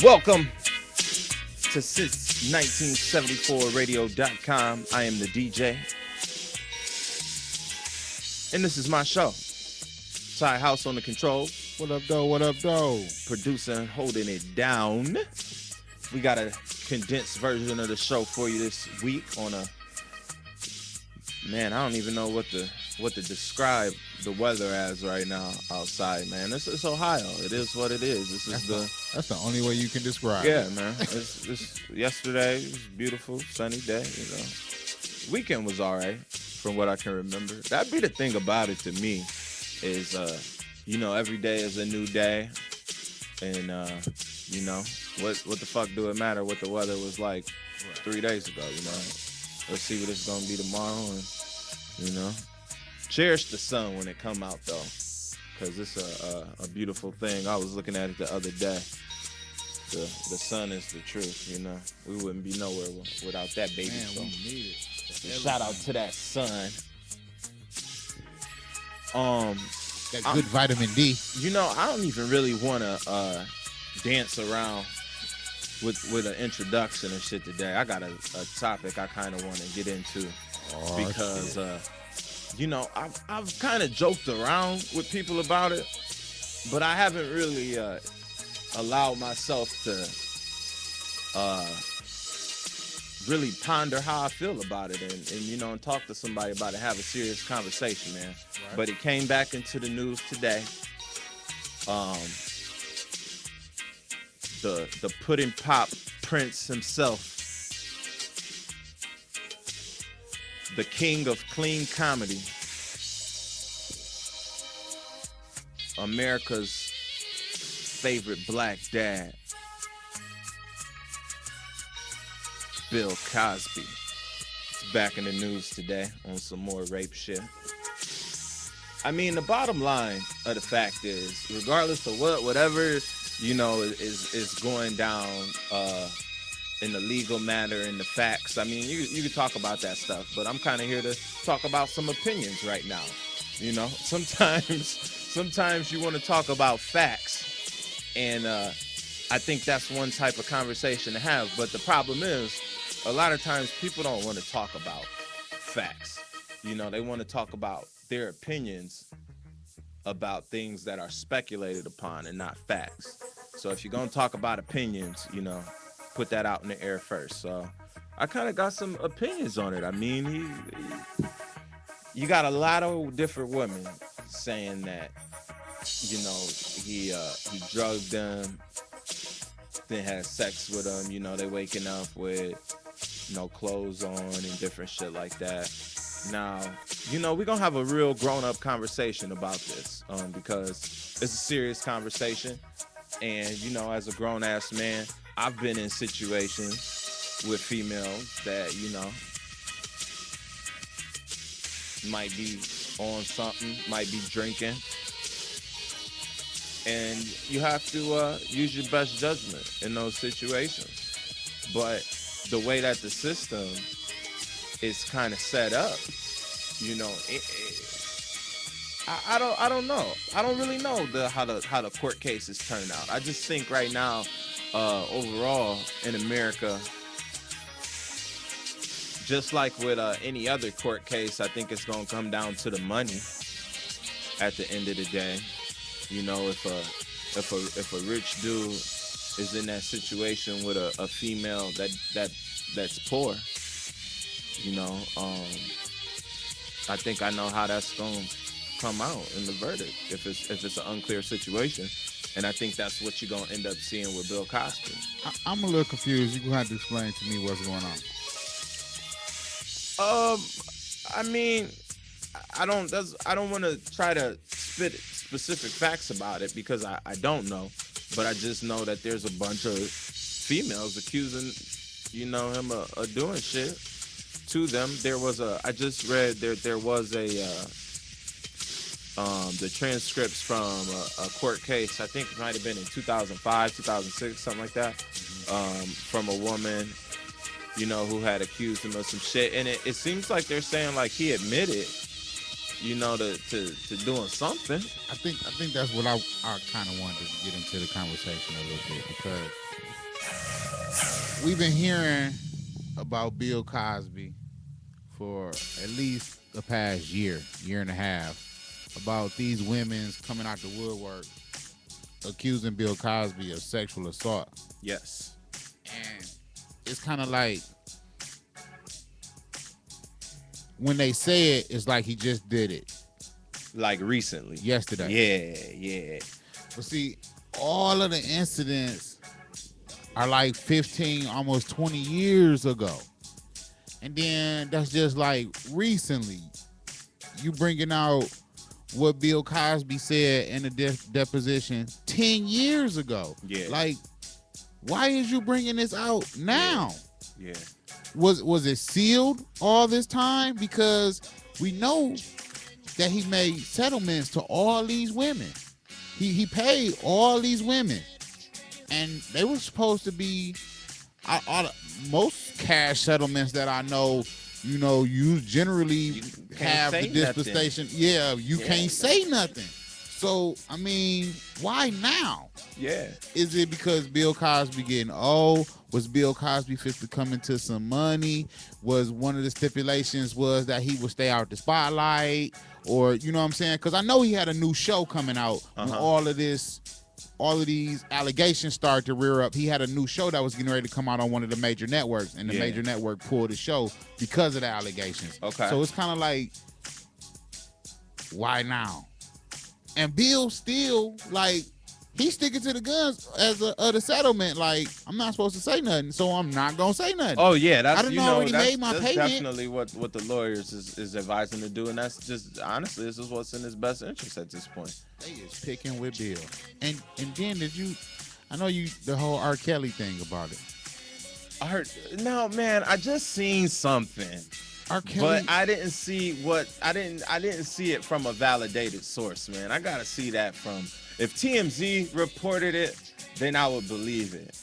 Welcome to since1974radio.com. I am the DJ. And this is my show. Ty House on the controls. What up, though? What up, though? Producer holding it down. We got a condensed version of the show for you this week on a... Man, I don't even know what to describe the weather as right now outside, man. It's Ohio. It is what it is. That's the only way you can describe it. Yeah, it. man. It's yesterday. It was a beautiful, sunny day, you know. Weekend was all right, from what I can remember. That'd be the thing about it to me is, every day is a new day. And, what the fuck do it matter what the weather was like 3 days ago, you know? Let's see what it's going to be tomorrow and, cherish the sun when it come out, though, because it's a beautiful thing. I was looking at it the other day. The sun is the truth, you know. We wouldn't be nowhere without that baby. Man, so we need it. shout out to that sun. That good vitamin D. I don't even really want to dance around with an introduction and shit today. I got a topic I kind of want to get into because, I've kind of joked around with people about it, but I haven't really allowed myself to really ponder how I feel about it and talk to somebody about it, have a serious conversation, man. Right. But it came back into the news today. The pudding pop Prince himself, the king of clean comedy, America's favorite black dad, Bill Cosby, is back in the news today on some more rape shit. I mean, the bottom line of the fact is, regardless of whatever is going down in the legal matter and the facts. I mean, you can talk about that stuff, but I'm kind of here to talk about some opinions right now. Sometimes you want to talk about facts, and I think that's one type of conversation to have. But the problem is, a lot of times people don't want to talk about facts. They want to talk about their opinions about things that are speculated upon and not facts. So if you're going to talk about opinions, put that out in the air first. So I kind of got some opinions on it. I mean, you got a lot of different women saying that, he drugged them, then had sex with them. They waking up with no clothes on and different shit like that. Now, we're going to have a real grown-up conversation about this because it's a serious conversation. And, as a grown-ass man, I've been in situations with females that, might be on something, might be drinking. And you have to use your best judgment in those situations. But the way that the system is kind of set up, I don't know. I don't really know how the court cases turn out. I just think right now, overall in America, just like with any other court case, I think it's gonna come down to the money. At the end of the day, if a rich dude is in that situation with a female that's poor, I think I know how that's gonna come out in the verdict if it's an unclear situation, and I think that's what you're gonna end up seeing with Bill Cosby. I'm a little confused. You're gonna have to explain to me what's going on. I mean, I don't want to try to spit specific facts about it because I don't know, but I just know that there's a bunch of females accusing him of doing shit to them. I just read there was the transcripts from a court case, I think it might have been in 2005, 2006, something like that, from a woman, who had accused him of some shit. And it seems like they're saying like he admitted, to doing something. I think that's what I kind of wanted to get into the conversation a little bit, because we've been hearing about Bill Cosby for at least the past year and a half, about these women's coming out the woodwork accusing Bill Cosby of sexual assault. Yes. And it's kind of like when they say it, it's like he just did it Like recently. yesterday. Yeah. But see, all of the incidents are like 15, almost 20 years ago. And then that's just like recently. You bringing out what Bill Cosby said in the deposition 10 years ago. Yeah. Like, why is you bringing this out now? Yeah. Was it sealed all this time? Because we know that he made settlements to all these women. He paid all these women, and they were supposed to be most cash settlements that I know. You generally have the dispensation. Yeah, you can't say nothing. So I mean, why now? Yeah. Is it because Bill Cosby getting old? Was Bill Cosby fit to come into some money? Was one of the stipulations was that he would stay out the spotlight? Or, you know what I'm saying? Because I know he had a new show coming out when all of these allegations started to rear up. He had a new show that was getting ready to come out on one of the major networks, and the major network pulled the show because of the allegations. Okay. So it's kind of like, why now? And Bill still, like, he's sticking to the guns as the settlement. Like, I'm not supposed to say nothing, so I'm not gonna say nothing. Oh yeah, that's made my that's payment. definitely what the lawyers is advising to do, and that's just honestly, this is what's in his best interest at this point. They is picking with Bill. And then I know the whole R. Kelly thing about it. No, man, I just seen something. R. Kelly, but I didn't see it from a validated source, man. I gotta see that from, if TMZ reported it, then I would believe it.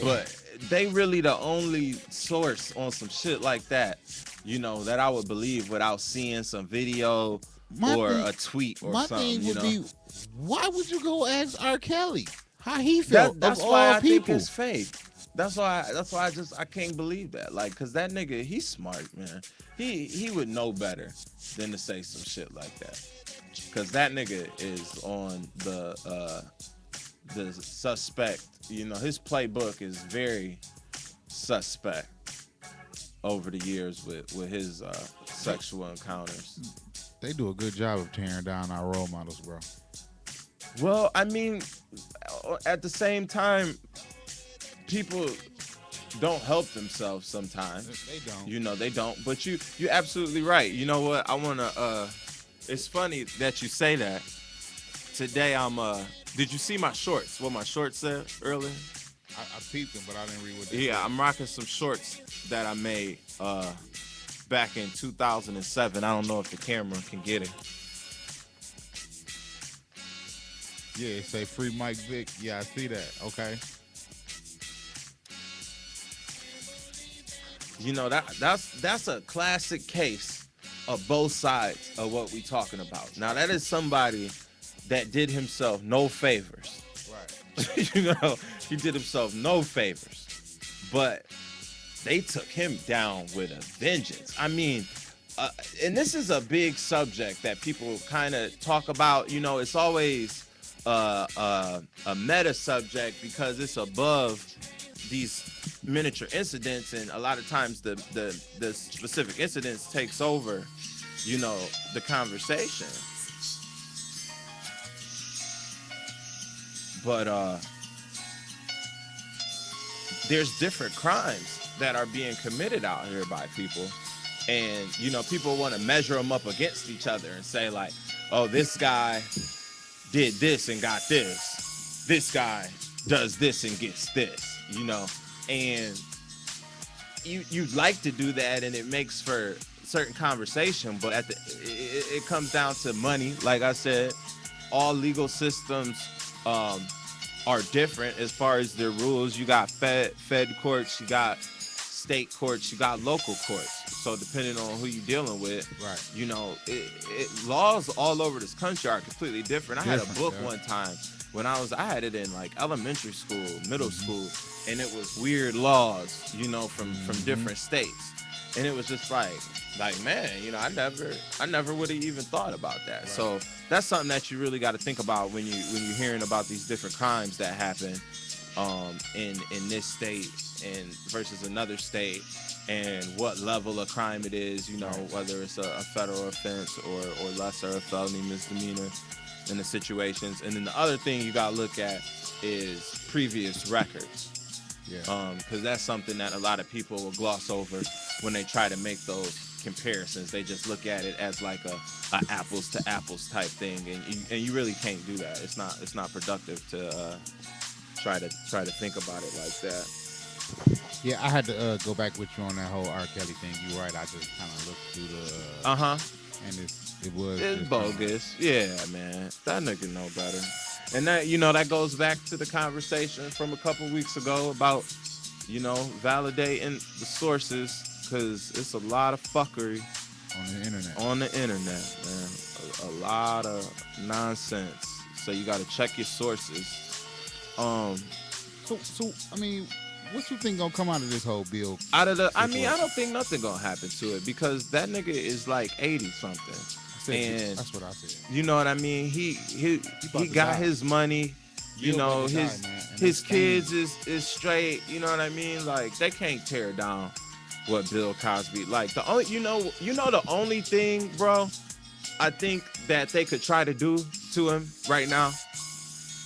But they really the only source on some shit like that, that I would believe without seeing some video a tweet or something. My thing would be, why would you go ask R. Kelly how he felt? That's why I think it's fake. That's why I can't believe that. Like, cause that nigga, he's smart, man. He would know better than to say some shit like that. Cause that nigga is on the suspect. His playbook is very suspect over the years with his sexual encounters. They do a good job of tearing down our role models, bro. Well, I mean, at the same time, people don't help themselves sometimes. They don't. They don't. But you're absolutely right. You know what? I wanna. It's funny that you say that. Today I'm. Did you see my shorts? What my shorts said earlier? I peeped them, but I didn't read what they said. I'm rocking some shorts that I made back in 2007. I don't know if the camera can get it. Yeah, say free Mike Vick. Yeah, I see that. Okay. That's a classic case of both sides of what we talking about. Now that is somebody that did himself no favors. Right. He did himself no favors. But they took him down with a vengeance. I mean, and this is a big subject that people kind of talk about. It's always a meta subject because it's above these miniature incidents, and a lot of times the specific incidents takes over, the conversation. But there's different crimes that are being committed out here by people, and people want to measure them up against each other and say like, oh, this guy did this and got this, this guy does this and gets this, and you'd like to do that, and it makes for certain conversation, but it comes down to money. Like I said, all legal systems are different as far as their rules. You got fed courts, you got state courts, you got local courts. So depending on who you're dealing with, right? Laws all over this country are completely different. I had a book one time when I had it in like elementary school, middle school, and it was weird laws, you know, from different states, and it was just like man, you know, I never would have even thought about that. Right. So that's something that you really got to think about when you're hearing about these different crimes that happen in this state and versus another state, and what level of crime it is, you know, whether it's a federal offense or lesser, a felony misdemeanor in the situations. And then the other thing you got to look at is previous records. Yeah. Because that's something that a lot of people will gloss over when they try to make those comparisons. They just look at it as like a apples to apples type thing, and you really can't do that. It's not productive to try to think about it like that. Yeah, I had to go back with you on that whole R. Kelly thing. You're right. I just kind of looked through the and it's bogus. Yeah, man, that nigga know better. And that, you know, that goes back to the conversation from a couple weeks ago about, you know, validating the sources, because it's a lot of fuckery on the internet, man. A lot of nonsense. So you got to check your sources. So I mean, what you think gonna come out of this whole bill? I don't think nothing gonna happen to it, because that nigga is like 80 something. And that's what I said. You know what I mean? He got his money. You know, his kids is straight. You know what I mean? Like, they can't tear down what Bill Cosby. Like, the only the only thing, bro, I think that they could try to do to him right now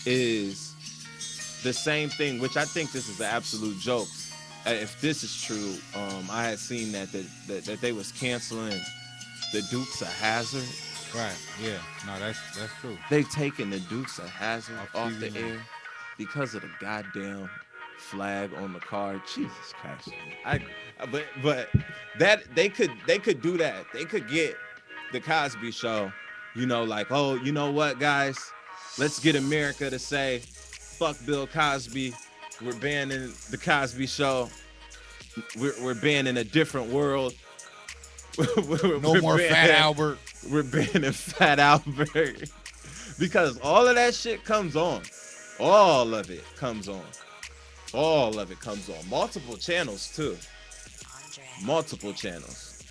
is the same thing, which I think this is an absolute joke. If this is true, I had seen that they was canceling the Dukes of Hazzard. Right. Yeah. No, that's true. They've taken the Dukes of Hazzard off the air because of the goddamn flag on the card. Jesus Christ. But that they could do that. They could get the Cosby Show, you know, like, oh, you know what, guys? Let's get America to say, fuck Bill Cosby. We're banning the Cosby Show. We're banning a different world. No more Fat Albert. We're banning Fat Albert. Because all of that shit comes on. All of it comes on. Multiple channels, too. Multiple channels.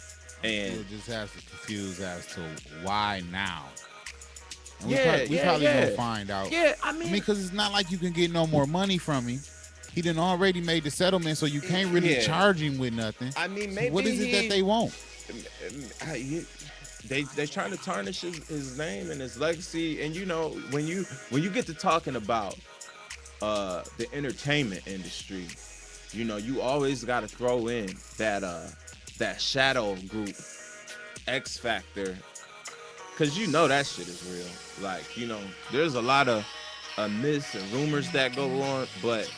And you'll just have to confuse as to why now. And we probably gonna find out. Yeah, I mean, because it's not like you can get no more money from him. He done already made the settlement, so you can't really charge him with nothing. I mean, maybe what is it that they want? They trying to tarnish his name and his legacy. And you know, when you get to talking about the entertainment industry, you know, you always got to throw in that shadow group, X Factor, because you know that shit is real. Like, you know, there's a lot of myths and rumors that go on, but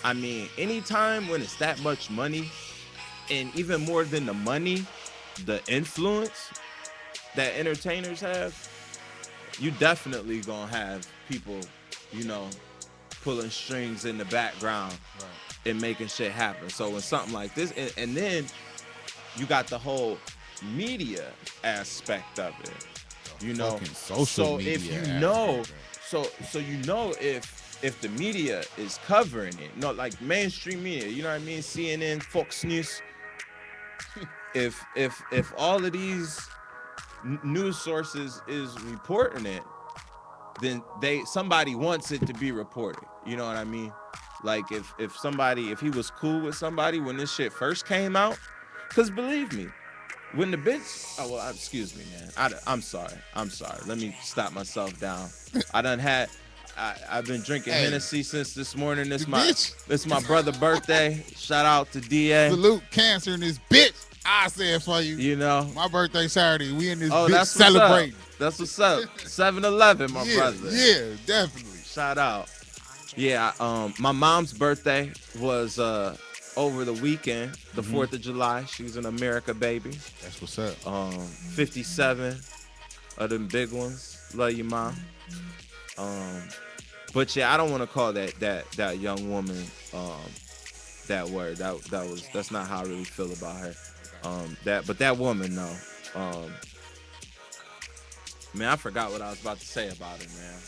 I mean, anytime when it's that much money, and even more than the money, the influence that entertainers have, you definitely gonna have people, you know, pulling strings in the background and making shit happen. So when something like this, and then you got the whole media aspect of it, you know. So if you know, so you know if the media is covering it, not like mainstream media, you know what I mean, CNN, Fox News. If all of these news sources is reporting it, then somebody wants it to be reported. You know what I mean? Like if he was cool with somebody when this shit first came out, because believe me, when the bitch, excuse me, man, I'm sorry. Let me stop myself down. I've been drinking Hennessy since this morning. This my brother's birthday. Shout out to DA. Salute cancer in this bitch. I say it for you. You know, my birthday Saturday. We in this bitch celebrating. That's what's up. 7-Eleven, my brother. Yeah, definitely. Shout out. Yeah, my mom's birthday was over the weekend, the 4th of July. She's an America baby. That's what's up. 57 of them big ones. Love you, Mom. But yeah, I don't want to call that young woman that word. That's not how I really feel about her. But that woman, though. Man, I forgot what I was about to say about her, man.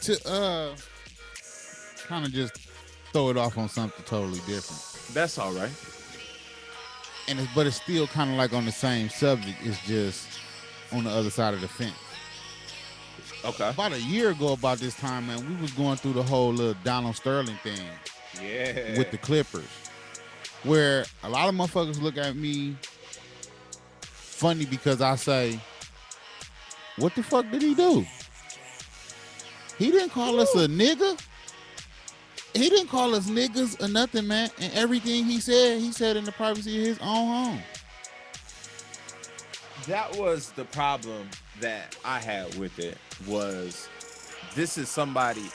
To kind of just throw it off on something totally different. That's all right. But it's still kind of like on the same subject. It's just on the other side of the fence. Okay. About a year ago, about this time, man, we was going through the whole little Donald Sterling thing Yeah. with the Clippers, where a lot of motherfuckers look at me funny because I say, "What the fuck did he do? He didn't call us a nigga. He didn't call us niggas or nothing, man. And everything he said in the privacy of his own home." That was the problem that I had with it. Was this is somebody,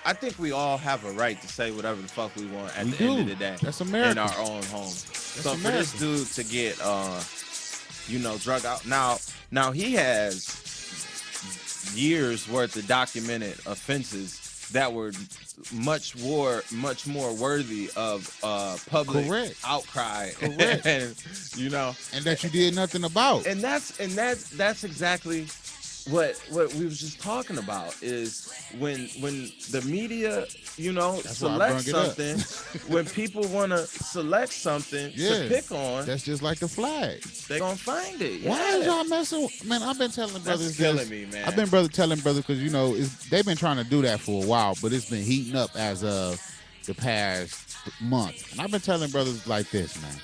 I think we all have a right to say whatever the fuck we want at the end of the day. That's America. In our own home. So for America. this dude to get drug out. Now he has years worth of documented offenses that were much more worthy of public Correct. outcry. Correct. and that you did nothing about. and that's exactly what we was just talking about is when the media select something when people want to select something to pick on, that's just like the flag. they gonna find it. Why is y'all messing man? I've been telling brothers That's killing me, man. I've been telling brothers because they've been trying to do that for a while, but it's been heating up as of the past month. And I've been telling brothers like this, man.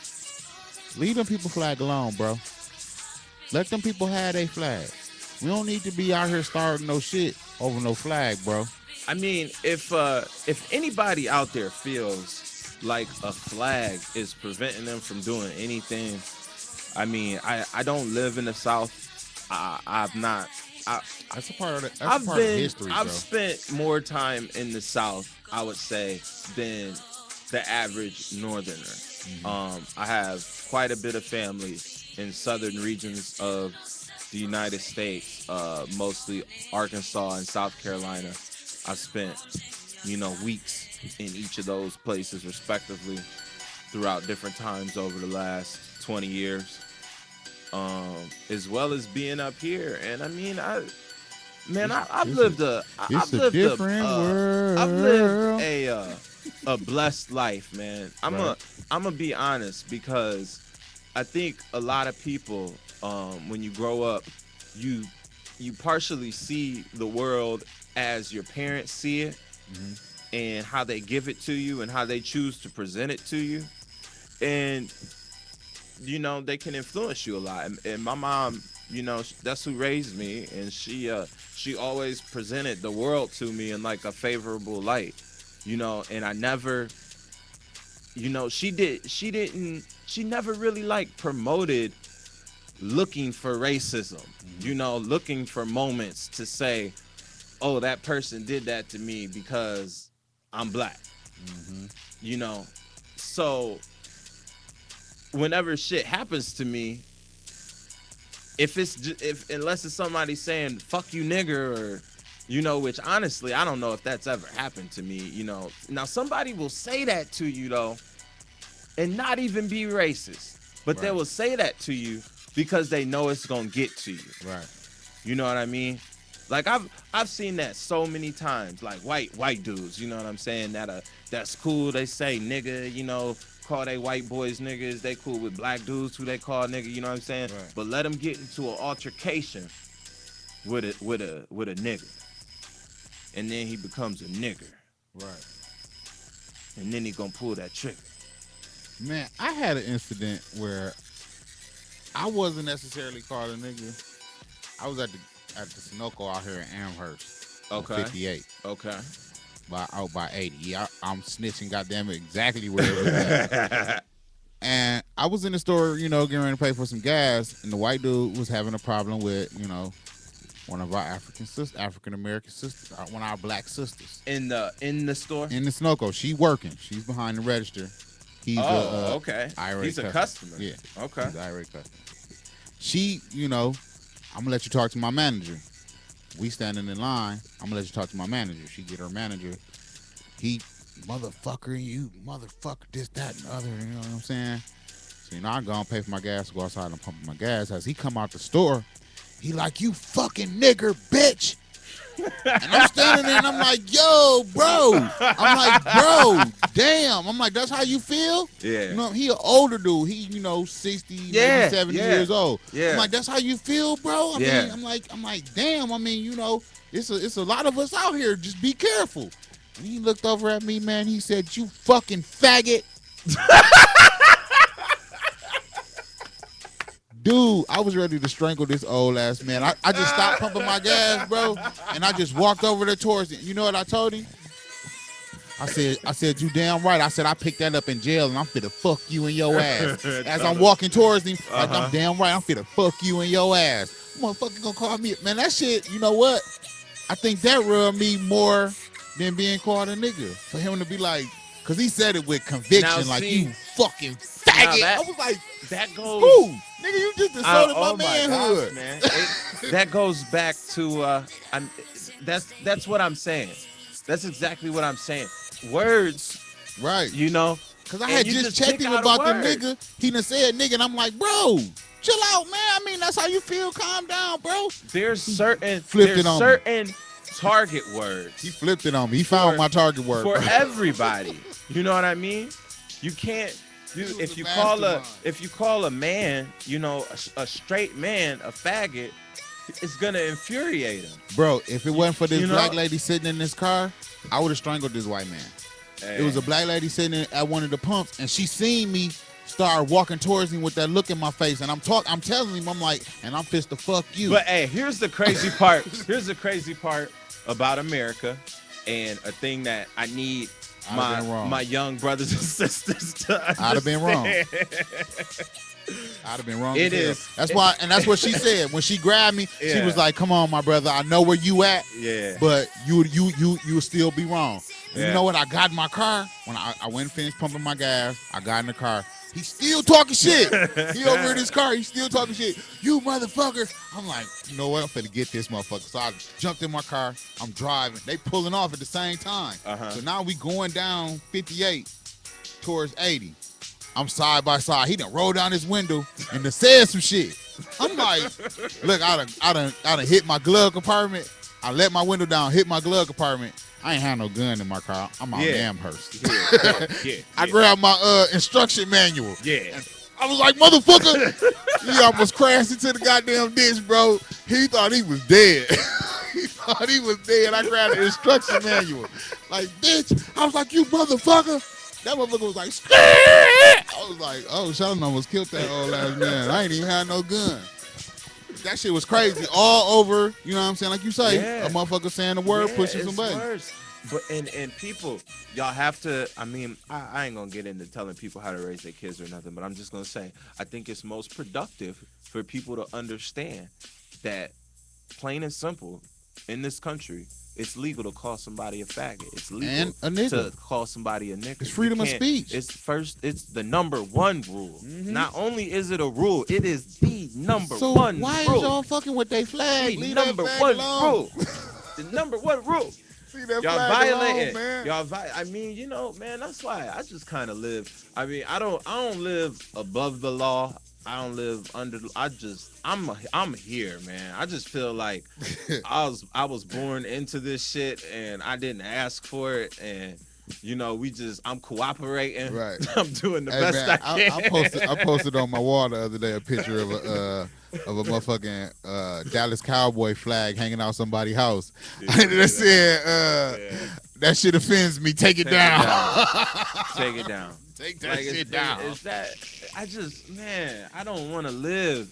Leave them people flag alone, bro. Let them people have their flag. We don't need to be out here starting no shit over no flag, bro. I mean, if anybody out there feels like a flag is preventing them from doing anything, I mean, I don't live in the South. I've not. That's a part of it. That's a part of history, I've bro. spent more time in the South, I would say, than the average Northerner. I have quite a bit of family in southern regions of the United States, mostly Arkansas and South Carolina. I spent, weeks in each of those places respectively throughout different times over the last 20 years, as well as being up here. And I mean, I've lived a blessed life, man. I'm gonna be honest, because I think a lot of people, when you grow up, you partially see the world as your parents see it, and how they give it to you and how they choose to present it to you, and they can influence you a lot. And my mom, that's who raised me, and she always presented the world to me in like a favorable light, and I never, she never really like promoted looking for racism, looking for moments to say, oh, that person did that to me because I'm black. So whenever shit happens to me, unless it's somebody saying fuck you nigger, or which honestly I don't know if that's ever happened to me. Now somebody will say that to you though and not even be racist, but they will say that to you because they know it's gonna get to you. Right. You know what I mean? Like I've seen that so many times. Like white dudes, you know what I'm saying? That's cool. They say nigga, call they white boys niggas. They cool with black dudes who they call nigga. You know what I'm saying? Right. But let them get into an altercation with a nigga, and then he becomes a nigger. Right. And then he gonna pull that trigger. Man, I had an incident where I wasn't necessarily called a nigga. I was at the Sunoco out here in Amherst. Okay. 58. Okay. By 80. Yeah, I'm snitching, goddamn it, exactly where it was at. And I was in the store, getting ready to pay for some gas, and the white dude was having a problem with, one of our African American sisters, one of our black sisters. In the store? In the Sunoco. She working. She's behind the register. He's okay. He's a customer. Yeah. Okay. He's an irate customer. She, I'm gonna let you talk to my manager. We standing in line. I'm gonna let you talk to my manager. She get her manager. He, motherfucker, this, that, and the other. You know what I'm saying? So I go and pay for my gas, go outside and pump my gas. As he come out the store, he like, you fucking nigger, bitch. And I'm standing there and I'm like, yo, bro. I'm like, bro, damn. I'm like, that's how you feel? Yeah. You know, he an older dude. He, 60, maybe 70 years old. Yeah. I'm like, that's how you feel, bro? I Yeah. mean, I'm like, damn. I mean, it's a lot of us out here. Just be careful. And he looked over at me, man. He said, you fucking faggot. Dude, I was ready to strangle this old ass man. I just stopped pumping my gas, bro, and I just walked over there towards him. You know what I told him? I said, you damn right. I said, I picked that up in jail, and I'm finna fuck you in your ass. As I'm walking towards him, like, I'm damn right, I'm finna fuck you in your ass. Motherfucker gonna call me. Man, that shit, you know what? I think that rubbed me more than being called a nigga. For him to be like, because he said it with conviction, Now, like, see, you fucking faggot. that- I was like, that goes. ooh, nigga, you just insulted my Oh my manhood. gosh, man. That goes back to that's what I'm saying. That's exactly what I'm saying. Words, Right. Because I and had you just just checked pick him out a about the word. nigga. He done said nigga, and I'm like, bro, chill out, man. I mean, that's how you feel. Calm down, bro. There's certain flipped it on me. target words. He flipped it on me. He found my target word. For bro. everybody. You know what I mean? You can't if you call a man, a straight man a faggot, it's gonna infuriate him. Bro, if it wasn't for this black lady sitting in this car, I would have strangled this white man. Hey. It was a black lady sitting at one of the pumps, and she seen me start walking towards him with that look in my face, and I'm telling him, I'm like, and I'm pissed to fuck you. But hey, here's the crazy part. Here's the crazy part about America, and a thing that I need my young brothers and sisters to understand. I'd have been wrong. I'd have been wrong. It is. That's why, and that's what she said when she grabbed me. Yeah. She was like, "Come on, my brother. I know where you at. Yeah. But you'll still be wrong." And Yeah. you know what? I got in my car when I went and finished pumping my gas. I got in the car. He's still talking shit. He over in his car. He's still talking shit. You motherfucker. I'm like, you know what? I'm finna get this motherfucker. So I jumped in my car. I'm driving. They pulling off at the same time. So now we going down 58 towards 80. I'm side by side. He done rolled down his window and done said some shit. I'm like, look, I done hit my glove compartment. I let my window down, hit my glove compartment. I ain't had no gun in my car. I'm on Amherst. Yeah. I grabbed my instruction manual. Yeah. And I was like, motherfucker. He almost crashed into the goddamn ditch, bro. He thought he was dead. He thought he was dead. I grabbed the instruction manual. Like, bitch. I was like, you motherfucker. That motherfucker was like, Skr! I was like, oh, Sheldon almost killed that old ass man. I ain't even had no gun. That shit was crazy. All over, you know what I'm saying? Like you say, a motherfucker saying the word, pushing some buttons. Worse. But and people, y'all have to, I mean, I ain't gonna get into telling people how to raise their kids or nothing, but I'm just gonna say, I think it's most productive for people to understand that, plain and simple, in this country, it's legal to call somebody a faggot. It's legal to call somebody a nigga. It's freedom of speech. It's the number one rule. Mm-hmm. Not only is it a rule, it is the number one rule. So why is y'all fucking with their flag? The number one rule. The number one rule. See that y'all flag violating, man. I mean, man, that's why I just kind of live. I mean, I don't live above the law. I don't live under. I'm here, man. I just feel like I was born into this shit, and I didn't ask for it, and I'm cooperating. Right. I'm doing the best man, I can. I posted on my wall the other day a picture of a motherfucking Dallas Cowboy flag hanging out somebody's house. That said, that shit offends me. Take it down. Take it down. Take that shit down. Is that? I don't want to live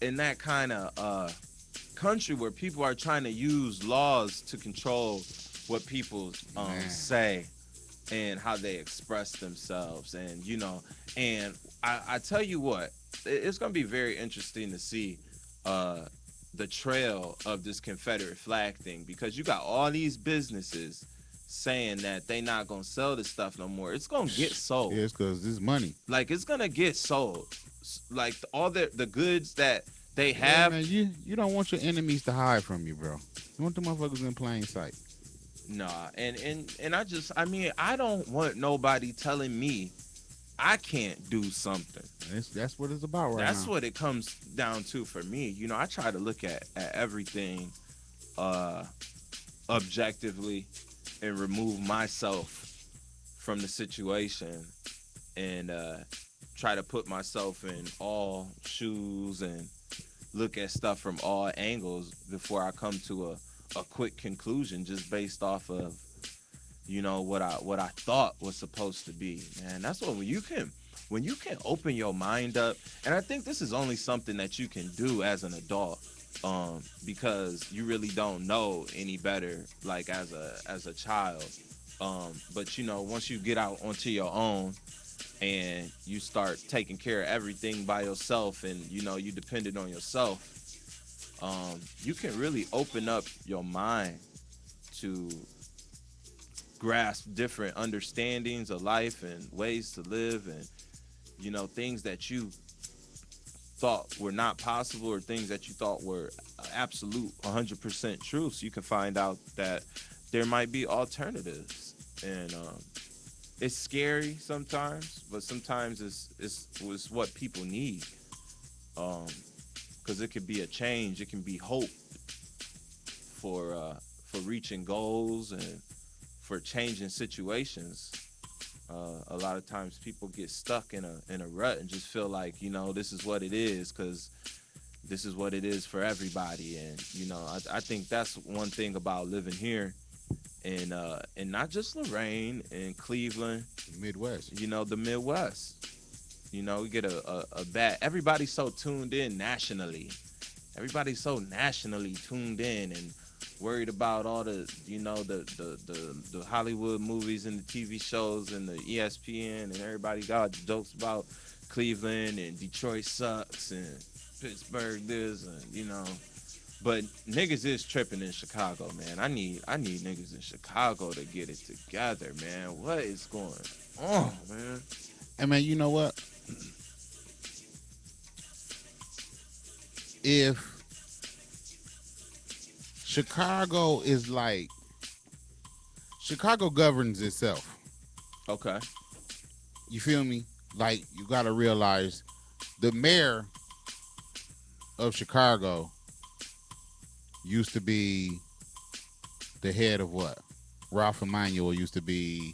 in that kind of country where people are trying to use laws to control what people say and how they express themselves. And, and I tell you what, it's going to be very interesting to see the trail of this Confederate flag thing, because you got all these businesses saying that they not gonna sell this stuff no more. It's gonna get sold. Yeah, it's because this is money. Like, it's gonna get sold. Like, all the goods that they have. Man, you don't want your enemies to hide from you, bro. You want the motherfuckers in plain sight. Nah, and I don't want nobody telling me I can't do something. That's what it's about right now. That's what it comes down to for me. I try to look at everything objectively and remove myself from the situation and try to put myself in all shoes and look at stuff from all angles before I come to a quick conclusion just based off of what I thought was supposed to be. Man, that's what when you can open your mind up, and I think this is only something that you can do as an adult, because you really don't know any better like as a child. But once you get out onto your own and you start taking care of everything by yourself, and you dependent on yourself, you can really open up your mind to grasp different understandings of life and ways to live, and things that you thought were not possible, or things that you thought were absolute 100% true. So you can find out that there might be alternatives, and it's scary sometimes, but sometimes it's what people need, because it could be a change, it can be hope for reaching goals and for changing situations. A lot of times people get stuck in a rut and just feel like this is what it is, because this is what it is for everybody. And I think that's one thing about living here and not just Lorraine and Cleveland, Midwest. the Midwest. We get a bad, everybody's so tuned in nationally. Everybody's so nationally tuned in and worried about all the the Hollywood movies and the TV shows and the ESPN, and everybody got jokes about Cleveland and Detroit sucks and Pittsburgh this, and but niggas is tripping in Chicago, man. I need niggas in Chicago to get it together, man. What is going on, man? And man, you know what? If Chicago is like, Chicago governs itself. Okay. You feel me? Like, you got to realize the mayor of Chicago used to be the head of what? Ralph Emanuel used to be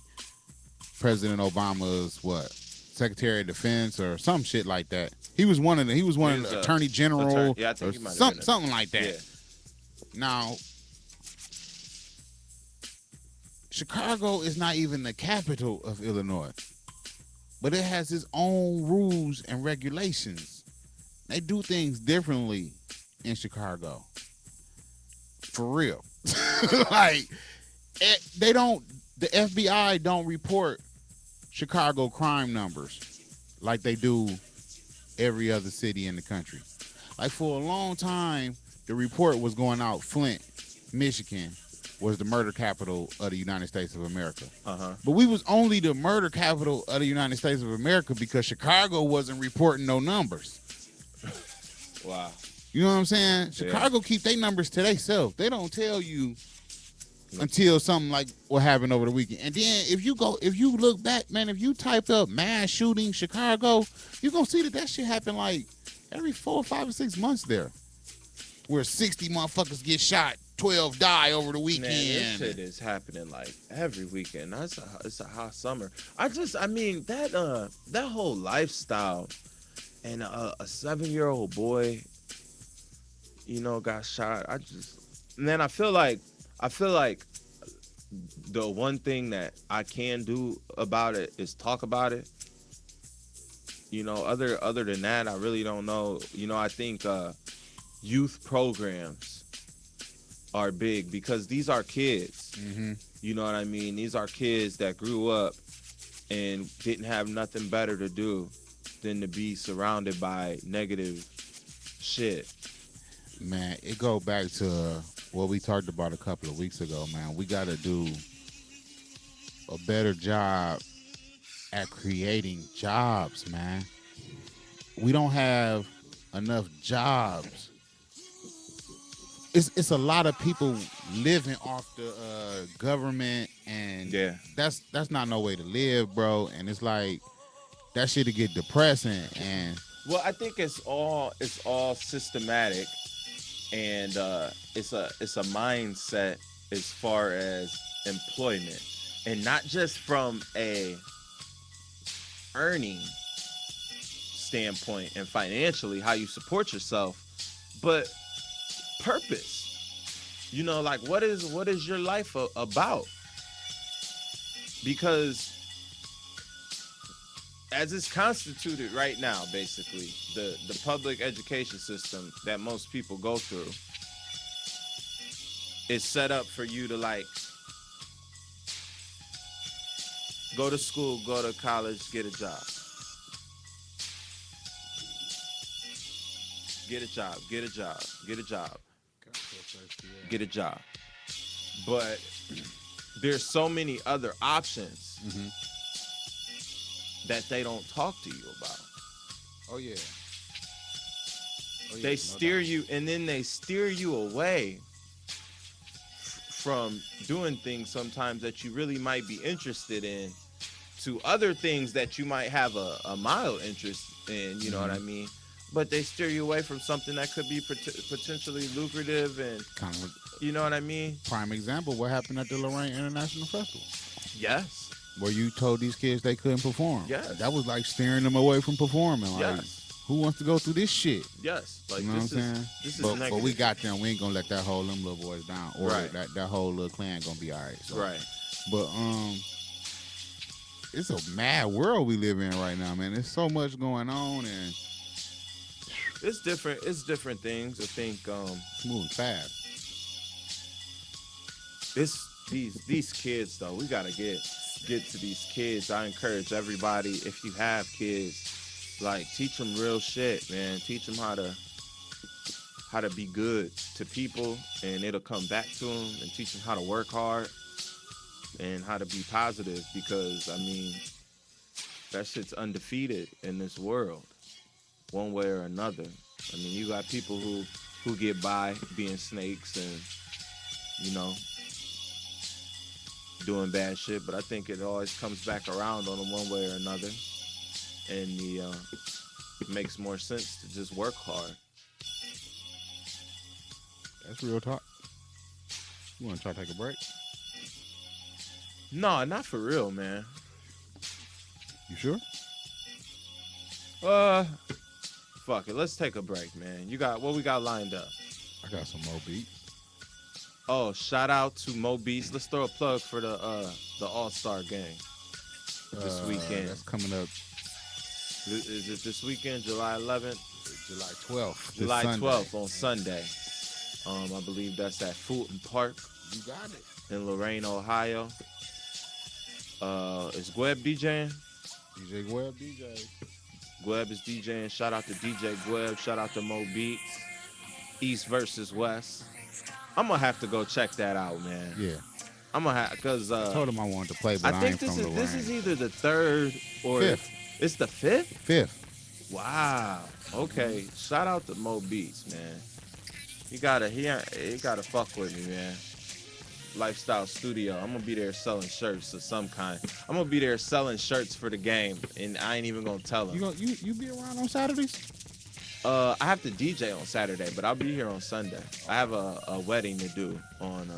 President Obama's what? Secretary of Defense or some shit like that. He was one of the Attorney General, yeah, I think or he might have been something like that. Yeah. Now, Chicago is not even the capital of Illinois, but it has its own rules and regulations. They do things differently in Chicago. For real. Like, the FBI don't report Chicago crime numbers like they do every other city in the country. Like, for a long time, the report was going out, Flint, Michigan was the murder capital of the United States of America. Uh-huh. But we was only the murder capital of the United States of America because Chicago wasn't reporting no numbers. Wow. You know what I'm saying? Yeah. Chicago keep their numbers to themselves. They don't tell you until something like what happened over the weekend. And then if you look back, man, if you type up mass shooting Chicago, you're going to see that shit happen like every 4, 5, or 6 months there. Where 60 motherfuckers get shot, 12 die over the weekend. Man, this shit is happening like every weekend. It's a hot summer. I mean that whole lifestyle, and a 7-year-old boy, got shot. Man, I feel like the one thing that I can do about it is talk about it. Other than that, I really don't know. I think youth programs are big because these are kids. Mm-hmm. You know what I mean? These are kids that grew up and didn't have nothing better to do than to be surrounded by negative shit. Man, it go back to what we talked about a couple of weeks ago, man. We got to do a better job at creating jobs, man. We don't have enough jobs. It's a lot of people living off the government, and Yeah. that's not no way to live, bro. And it's like that shit'll get depressing. And Well, I think it's all systematic, and it's a mindset. as far as employment, and not just from a earning standpoint and financially how you support yourself, but purpose. You know, like what is your life about? Because as it's constituted right now, basically, the public education system that most people go through is set up for you to like go to school, go to college, get a job. Get a job, get a job, get a job, get a job. But there's so many other options that they don't talk to you about. Oh yeah. They steer you, and then they steer you away from doing things sometimes that you really might be interested in, to other things that you might have a mild interest in, you know what I mean? But they steer you away from something that could be potentially lucrative and, kind of, you know what I mean? prime example, what happened at the Lorraine International Festival? Yes. Where you told these kids they couldn't perform. Yes. That was like steering them away from performing. Like, Yes. who wants to go through this shit? Yes. Like, you know what I'm saying? This is but negative. we got them. We ain't gonna let that whole them little boys down. Or Right. that whole little clan gonna be all right. So. Right. But it's a mad world we live in right now, man. There's so much going on, and it's different things. I think it's moving fast. these kids though, we gotta get to these kids. I encourage everybody, if you have kids, like, teach them real shit, man. Teach them how to be good to people, and it'll come back to them. And teach them how to work hard and how to be positive, because I mean, that shit's undefeated in this world, one way or another. I mean, you got people who get by being snakes and, you know, doing bad shit, but I think it always comes back around on them one way or another, and it makes more sense to just work hard. That's real talk. You want to try to take a break? No, not for real, man. You sure? Fuck it. Let's take a break, man. You got what we got lined up? I got some more beats. Oh, shout out to Mo Beats. Let's throw a plug for the All-Star game this weekend. That's coming up. Is it this weekend, July 11th? July 12th. July 12th on Sunday. I believe that's at Fulton Park. You got it. In Lorraine, Ohio. Is Gweb DJing? DJ Gweb DJ. Gweb is DJing. Shout out to DJ Gweb. Shout out to Mo Beats. East versus West. I'm gonna have to go check that out, man. Yeah. I'm gonna have, because I told him I wanted to play, but I think ain't from Lorraine. this is either the third or fifth. It's the fifth? Fifth. Wow. Okay. Shout out to Mo Beats, man. He gotta fuck with me, man. Lifestyle Studio. I'm gonna be there selling shirts of some kind. I'm gonna be there selling shirts for the game, and I ain't even gonna tell him. You be around on Saturdays? I have to DJ on Saturday, but I'll be here on Sunday. I have a wedding to do on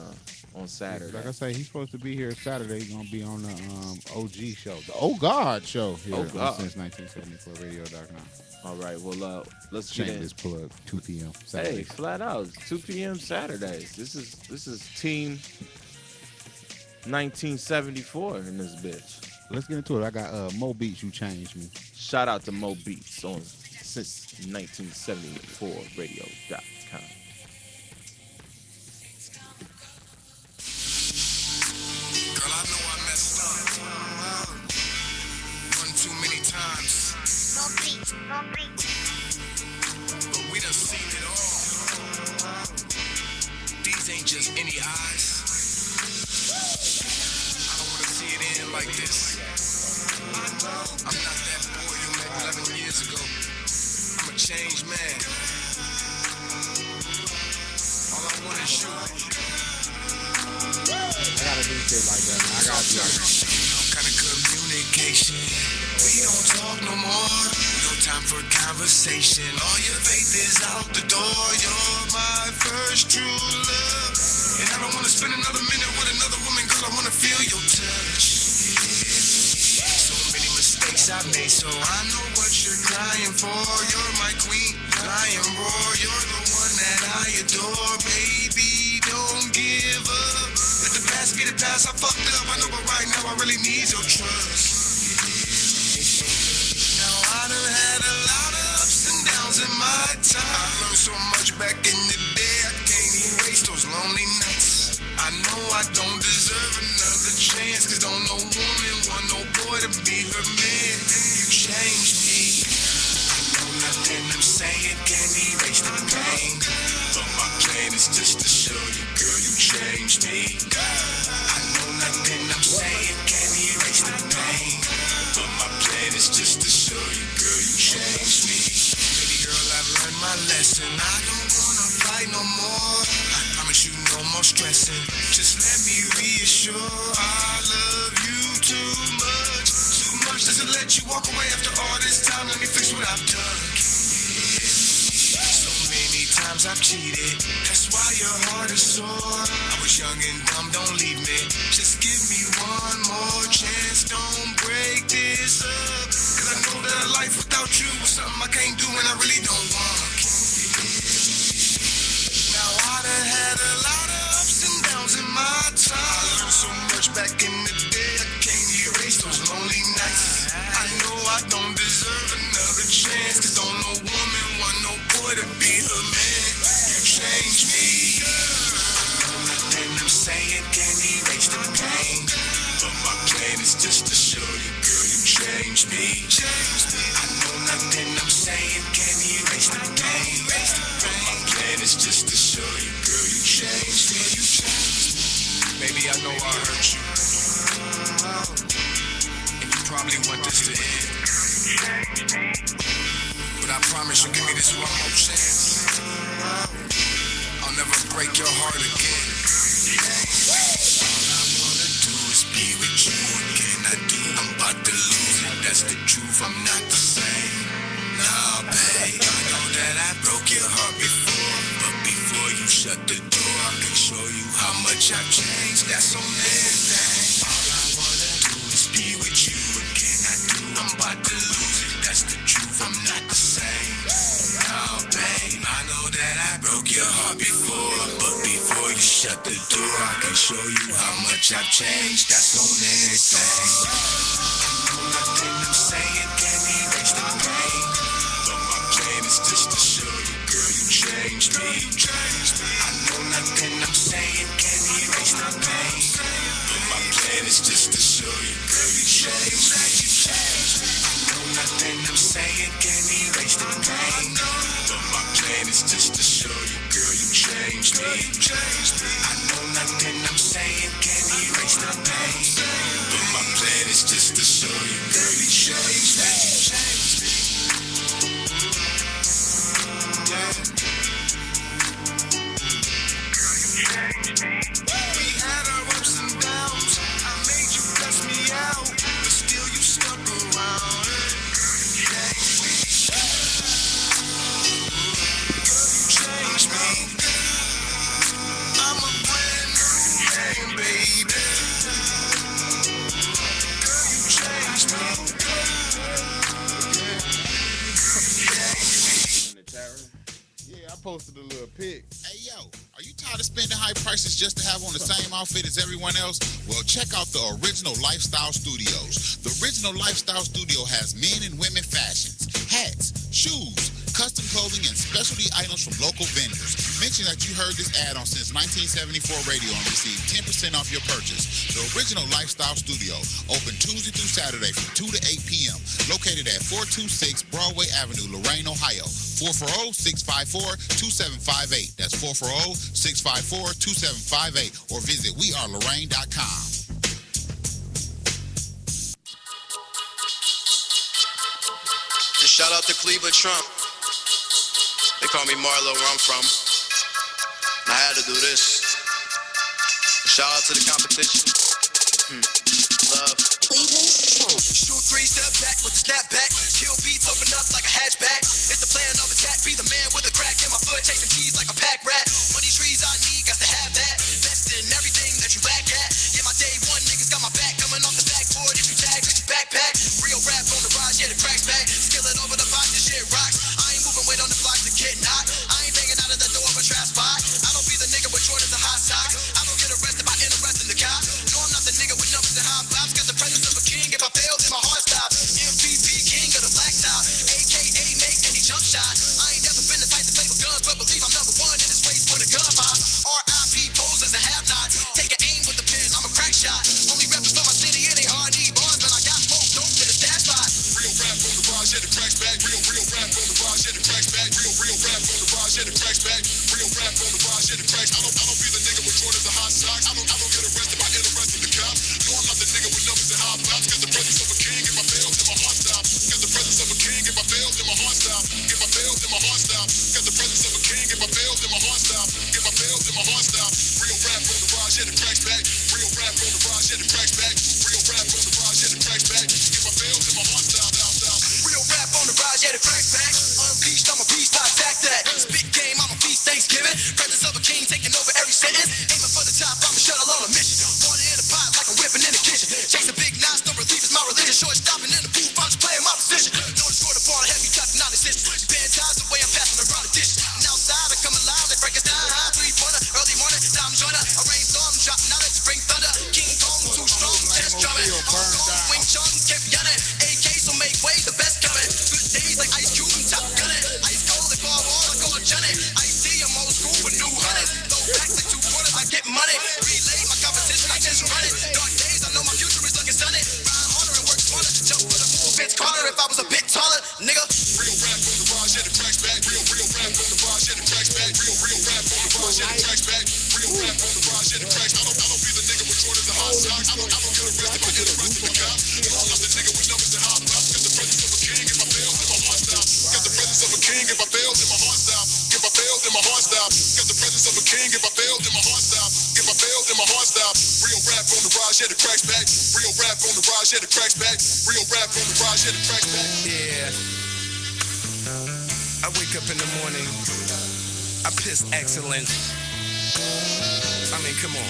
Saturday. Like I say, he's supposed to be here Saturday. He's gonna be on the O.G Show, the Oh God Show here on since 1974radio.com. All right, well, let's Shameless plug. 2 p.m. Saturdays. Hey, flat out, 2 p.m. Saturdays. This is Team 1974 in this bitch. Let's get into it. I got Mo Beats. You changed me. Shout out to Mo Beats on since 1974 radio.com. Girl, I know I messed up one too many times. But we done seen it all. These ain't just any eyes. I don't wanna see it end like this. I'm not that boy you met 11 years ago. I'm a changed man. All I want is you. I gotta do shit like that, man. I gotta do it. No kind of communication. We don't talk no more. No time for conversation. All your faith is out the door. You're my first true love. And I don't wanna spend another minute with another woman, girl, I wanna feel your touch. So many mistakes I made, so I know what you're crying for. You're my queen, lion roar. You're the one that I adore, baby. Don't give up. Let the past be the past. I fucked up, I know, but right now I really need your trust. Now I done had a lot of ups and downs in my time. I learned so much back in the day. I can't erase those lonely nights. I know I don't deserve another chance, cause don't no woman want no boy to be her man. You changed me. I know nothing I'm saying can erase the pain, but my plan is just to show you, girl, you changed me. I know nothing I'm saying can erase the pain, but my plan is just to show you, girl, you changed me. Baby girl, I've learned my lesson. I don't wanna fight no more. I promise you no more stressing. Just let me reassure I love you too much. Too much doesn't let you walk away after all this time. Let me fix what I've done. So many times I've cheated. That's why your heart is sore. I was young and dumb, don't leave me. Just give me one more chance. Don't break this up. Cause I know that a life without you was something I can't do and I really don't want. Now I done had a lot of ups and downs in my time. I learned so much back in the day. I can't erase those lonely nights. I know I don't deserve another chance, cause don't no woman want no boy to be her man. You changed me. I know nothing I'm saying can erase the pain, but my plan is just to show you, girl, you changed me. I know nothing I'm saying can erase the pain, but my plan is just to show you, girl, you changed me. Baby, I know I hurt you, and you probably want this to end, but I promise you, give me this one more chance. I'll never break your heart again. All I wanna do is be with you again. I'm about to lose it, that's the truth, I'm not the same. Nah, babe, I know that I broke your heart before, but before you shut the door, I can show you how much I've changed. That's on everything. All I wanna do is be with you again. I'm about to lose it, that's the truth, I'm not the same. Nah, babe, I know that I broke your heart before, but before you shut the door, I can show you how much I've changed. That's on everything. Nothing I'm saying can erase the pain, but my plan is just to show you, girl, you changed me. I know nothing I'm saying can erase the pain, but my plan is just to show you, girl, you changed me. I know nothing I'm saying can erase the pain, but my plan is just to show you, girl, you changed me. I know nothing I'm saying can erase the pain, but my plan is just to show you, girl, you changed me. We had our ups and downs. I made you cuss me out, but still you stuck around. You changed me. I'm a brand new man, baby. Girl, you changed me. Yeah, I posted a little pic. Hey, yo, are you tired of spending high prices just to have on the same outfit as everyone else? Well, check out the Original Lifestyle Studios. The Original Lifestyle Studio has men and women fashions, hats, shoes, custom clothing, and specialty items from local vendors. Mention that you heard this ad on Since 1974 radio and receive 10% off your purchase. The Original Lifestyle Studio, open Tuesday through Saturday from 2 to 8 p.m. Located at 426 Broadway Avenue, Lorain, Ohio. 440-654-2758. That's 440-654-2758. Or visit wearelorraine.com. Shout out to Cleveland Trump. They call me Marlo where I'm from. I had to do this. Shout out to the competition. Love. Shoot 3 steps back with the snap back. Kill beats open up like a hatchback. It's the plan of attack. Be the man with a crack in my foot. Chasing cheese like a pack rat. Money trees I need, got to have that. barrage, yeah, the cracks. I don't be the nigga with Jordans and hot socks. I don't get arrested by interested the cops. No, I'm not the nigga with numbers and hot pops. Cause the presence of a king in my veils and my heart stop. Cause the presence of a king in my veils and my heart stop. Get my veils and my heart stop. Cause the presence of a king in my veils and my heart stop. Get my veils and my heart stop. Real rap on the rise, yeah, the cracks back. Real rap on the rise, yeah, the cracks back. Real rap on the rise, yeah, the cracks back. Get my veils and my heart stop. Real rap on the rise, yeah, the cracks back. Unleashed, I'm a beast, I attack that. Spit game, I'm a beast, Thanksgiving. Presence of a king taking over every sentence. Aiming for the top, I'm a shuttle on a mission. Water in the pot like I'm whipping in the kitchen. Chasing big knives, no relief is my religion. Short stopping in the booth, I'm just playing my position. No short of all heavy type of non-existent. Band ties the way I'm passing around the dish. And outside I come alive, they break us down high. 3-pointer, early morning, time joiner. A rainstorm, dropping out, let's bring thunder. King Kong, too strong, chest drumming. Hong Kong, Wing Chun, kept yelling. AK, so make way, the best coming. Good days like Ice Cube, top gunning. Ice cold, they fall all, I go a Johnny. Ice T, I'm old school with new hunters. Throw packs like 2 quarters, I get money. Relay my competition, I just run it. Dark days, I know my future is looking sunny. Ride harder and work smarter. Jump for the move, bitch corner if I was a bit taller, nigga. Real rap on the rise, yeah, the cracks back. Real rap on the rise, yeah, the cracks back. Real rap on the rise, yeah, the cracks back. Real rap on the rise, yeah, the cracks. I don't be the nigga with Jordans and hot socks. I don't get arrested by interested the cops. No, I'm not the nigga with numbers and hot pops. Got the presence of a king in my veils and my heart stop. Got the presence of a king in my veils and my heart stop. Get my veils and my heart stop. Got the presence of a king in my veils and my heart stop. Get my veils and my heart stop. Real rap on the rise, yeah, the cracks back. Real rap on the rise, yeah, the cracks back. Real rap on the rise, yeah, the cracks back. Yeah. I wake up in the morning. I piss excellent. I mean, come on.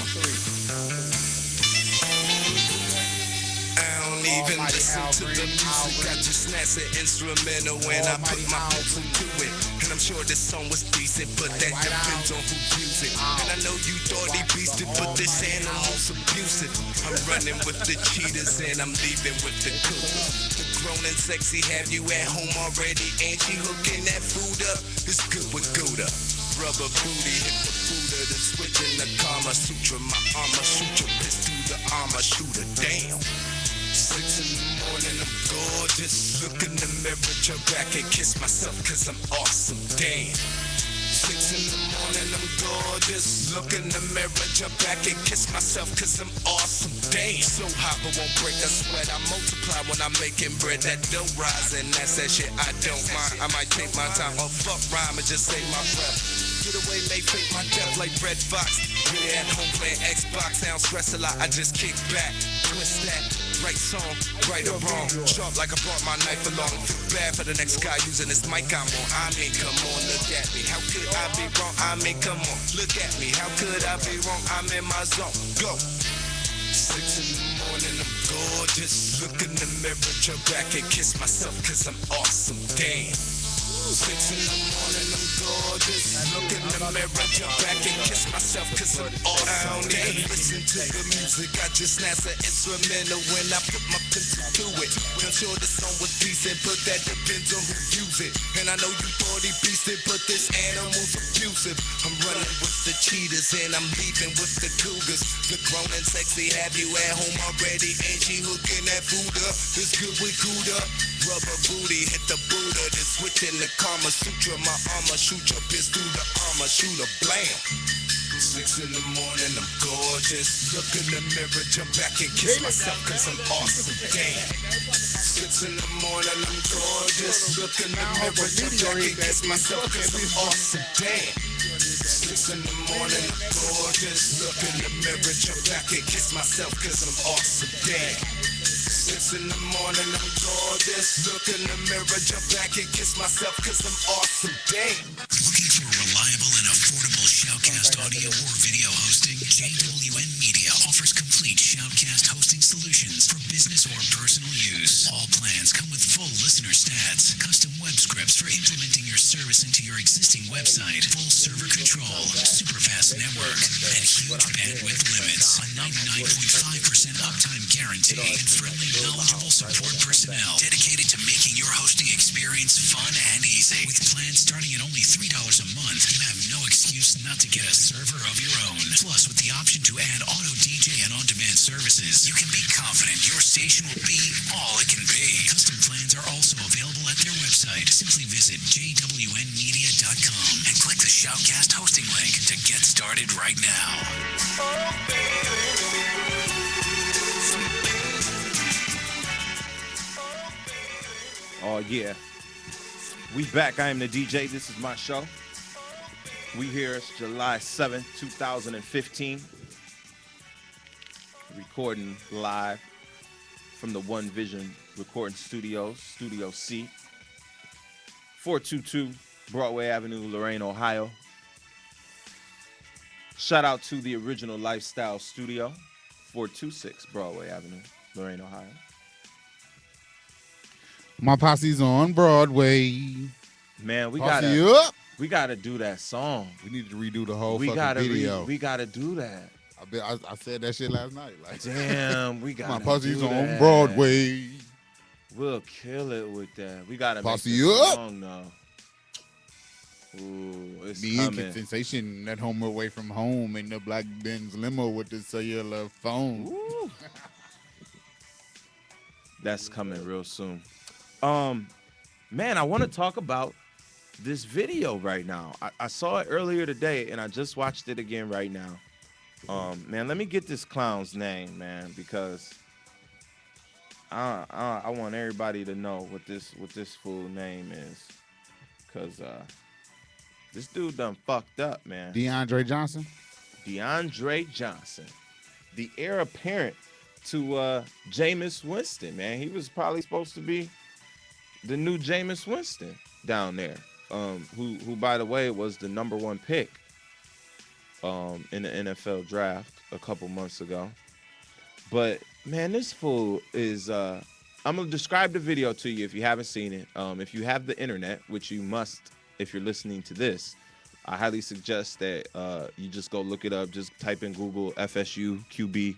I don't even listen to the music. I just snatch an instrumental when I put my pencil to it. And I'm sure this song was decent, but that depends on who views it. And I know you thought he beasted, but this animal's abusive. I'm running with the cheetahs and I'm leaving with the cougars. The grown and sexy have you at home already. Ain't she hooking that food up? It's good with Gouda. Rubber booty, hit the Buddha, the switch in the Kama Sutra. My armor, shoot your piss through the armor, shooter, damn. 6 in the morning, I'm gorgeous. Look in the mirror, jump back and kiss myself, cause I'm awesome, damn. 6 in the morning, I'm gorgeous. Look in the mirror, jump back and kiss myself, cause I'm awesome, damn. So hot, but won't break a sweat. I multiply when I'm making bread, that dough rise, and that's that shit I don't mind. I might take my time, or fuck rhyme and just save my breath. Get away, may fake my death like Red Fox. Really at home playing Xbox, now stress a lot, I just kick back. Twist that, right song, right or wrong. Sharp like I brought my knife along. Feel bad for the next guy using this mic I'm on. I mean, come on, look at me. How could I be wrong? I mean, come on, look at me. How could I be wrong? I'm in my zone. Go. 6 in the morning, I'm gorgeous. Look in the mirror, jump back and kiss myself, cause I'm awesome. Damn. 6 in the morning, I'm gorgeous. Look in the mirror, jump back and kiss myself, cause I'm awesome. I don't even listen to the music, I just snatch an instrumental when I put my pencil to it. I'm sure the song was decent, but that depends on who views it. And I know you thought he beasted, but this animal's abusive. I'm running with the cheetahs and I'm leaving with the cougars. The grown and sexy have you at home already. Ain't she hooking that food up? It's good with Gouda. Rubber booty, hit the Buddha, then switch in the Kama Sutra. My armor, shoot your piss through the armor, shooter, blam. 6 in the morning, I'm gorgeous. Look in the mirror, jump back and kiss myself, cause I'm awesome, damn. 6 in the morning, I'm gorgeous. Look in the mirror, jump back and kiss myself, cause I'm awesome, damn. 6 in the morning, I'm gorgeous. Look in the mirror, jump back and kiss myself, cause I'm awesome, damn. 6 in the morning, I'm gorgeous. Look in the mirror, jump back and kiss myself, cause I'm awesome, damn. Looking for reliable and affordable shoutcast audio or video hosting? JWN Media offers complete shoutcast hosting solutions for business or personal use. All plans come with full listener stats, custom web scripts for implementing your service into your existing website, full server control, super fast network, and huge bandwidth limits. A 99.5% uptime guarantee. IT, and friendly, knowledgeable support personnel dedicated to making your hosting experience fun and easy. With plans starting at only $3 a month, you have no excuse not to get a server of your own. Plus, with the option to add auto DJ and on-demand services, you can be confident your station will be all it can be. Custom plans are also available at their website. Simply visit jwnmedia.com and click the Shoutcast hosting link to get started right now. Oh, yeah. We back. I am the DJ. This is my show. We here. It's July 7th, 2015. Recording live from the One Vision Recording Studios, Studio C. 422 Broadway Avenue, Lorain, Ohio. Shout out to the Original Lifestyle Studio, 426 Broadway Avenue, Lorain, Ohio. My posse's on Broadway. Man, we Posse gotta up. do that song. We need to redo the whole We fucking gotta video. we gotta do that. I said that shit last night. Like, Damn, we gotta my posse's do on that. Broadway. We'll kill it with that. We gotta Posse make this up. song though. Ooh, it's Me coming. and sensation at home away from home in the black Benz limo with the cellular phone. Ooh. That's coming real soon. Man, I want to talk about this video right now. I saw it earlier today, and I just watched it again right now. Man, let me get this clown's name, man, because I want everybody to know what this full name is, because this dude done fucked up, man. DeAndre Johnson. DeAndre Johnson, the heir apparent to Jameis Winston, man. He was probably supposed to be the new Jameis Winston down there, who by the way was the #1 pick in the NFL draft a couple months ago. But man, this fool is I'm gonna describe the video to you if you haven't seen it. If you have the internet, which you must if you're listening to this, I highly suggest that you just go look it up. Just type in Google FSU QB,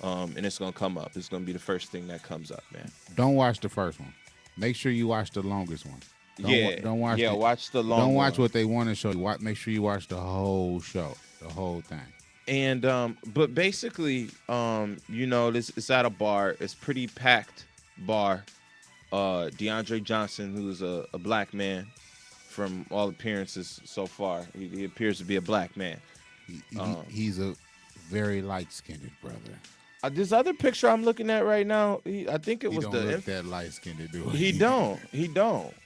and it's gonna come up. It's gonna be the first thing that comes up, man. Don't watch the first one. Make sure you watch the longest one. Don't watch. Yeah, watch the long. Don't watch one. what they want to show you. Make sure you watch the whole show, the whole thing. And but basically, you know, it's at a bar. It's pretty packed bar. DeAndre Johnson, who's a black man, from all appearances so far, he appears to be a black man. He's a very light-skinned brother. This other picture I'm looking at right now, I think it was he don't look that light-skinned dude. He don't.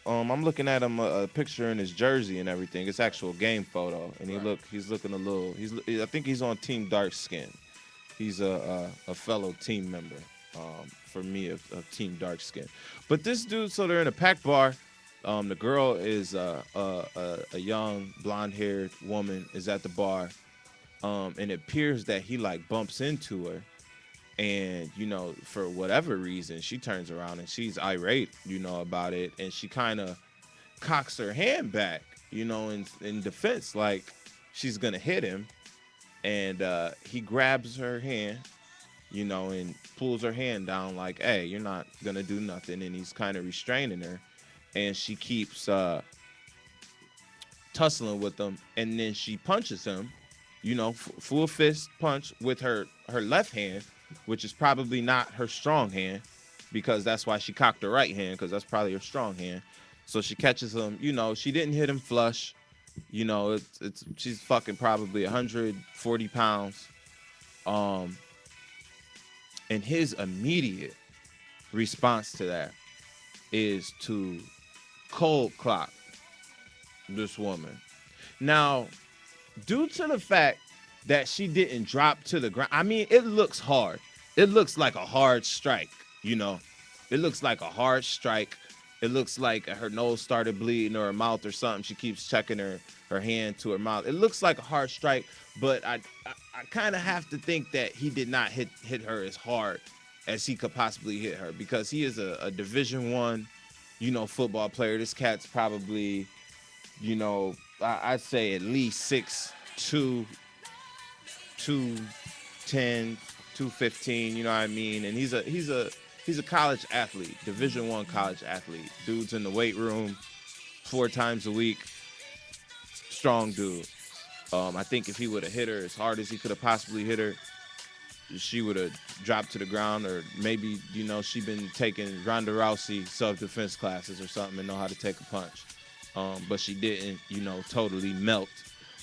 I'm looking at him a picture in his jersey and everything. It's actual game photo, and he's looking a little. I think he's on Team Dark Skin. He's a fellow team member. For me, of Team Dark Skin. But this dude, so they're in a packed bar. The girl is a young blonde-haired woman is at the bar, and it appears that he like bumps into her. And, you know, for whatever reason, she turns around and she's irate, you know, about it. And she kind of cocks her hand back, you know, in defense, like she's going to hit him. And he grabs her hand, you know, and pulls her hand down like, hey, you're not going to do nothing. And he's kind of restraining her. And she keeps tussling with him. And then she punches him, you know, full fist punch with her left hand, which is probably not her strong hand, because that's why she cocked her right hand, because that's probably her strong hand. So she catches him, you know, she didn't hit him flush, you know, she's fucking probably 140 pounds. And his immediate response to that is to cold clock this woman. Now, due to the fact that she didn't drop to the ground. I mean, it looks hard. It looks like a hard strike, you know. It looks like a hard strike. It looks like her nose started bleeding or her mouth or something. She keeps checking her hand to her mouth. It looks like a hard strike, but I kind of have to think that he did not hit her as hard as he could possibly hit her, because he is a Division I, you know, football player. This cat's probably, you know, I'd say at least 6'2", 210, 215. You know what I mean? And he's a college athlete, Division I college athlete. Dude's in the weight room 4 times a week. Strong dude. I think if he would have hit her as hard as he could have possibly hit her, she would have dropped to the ground, or maybe, she been taking Ronda Rousey self-defense classes or something and know how to take a punch. But she didn't, totally melt.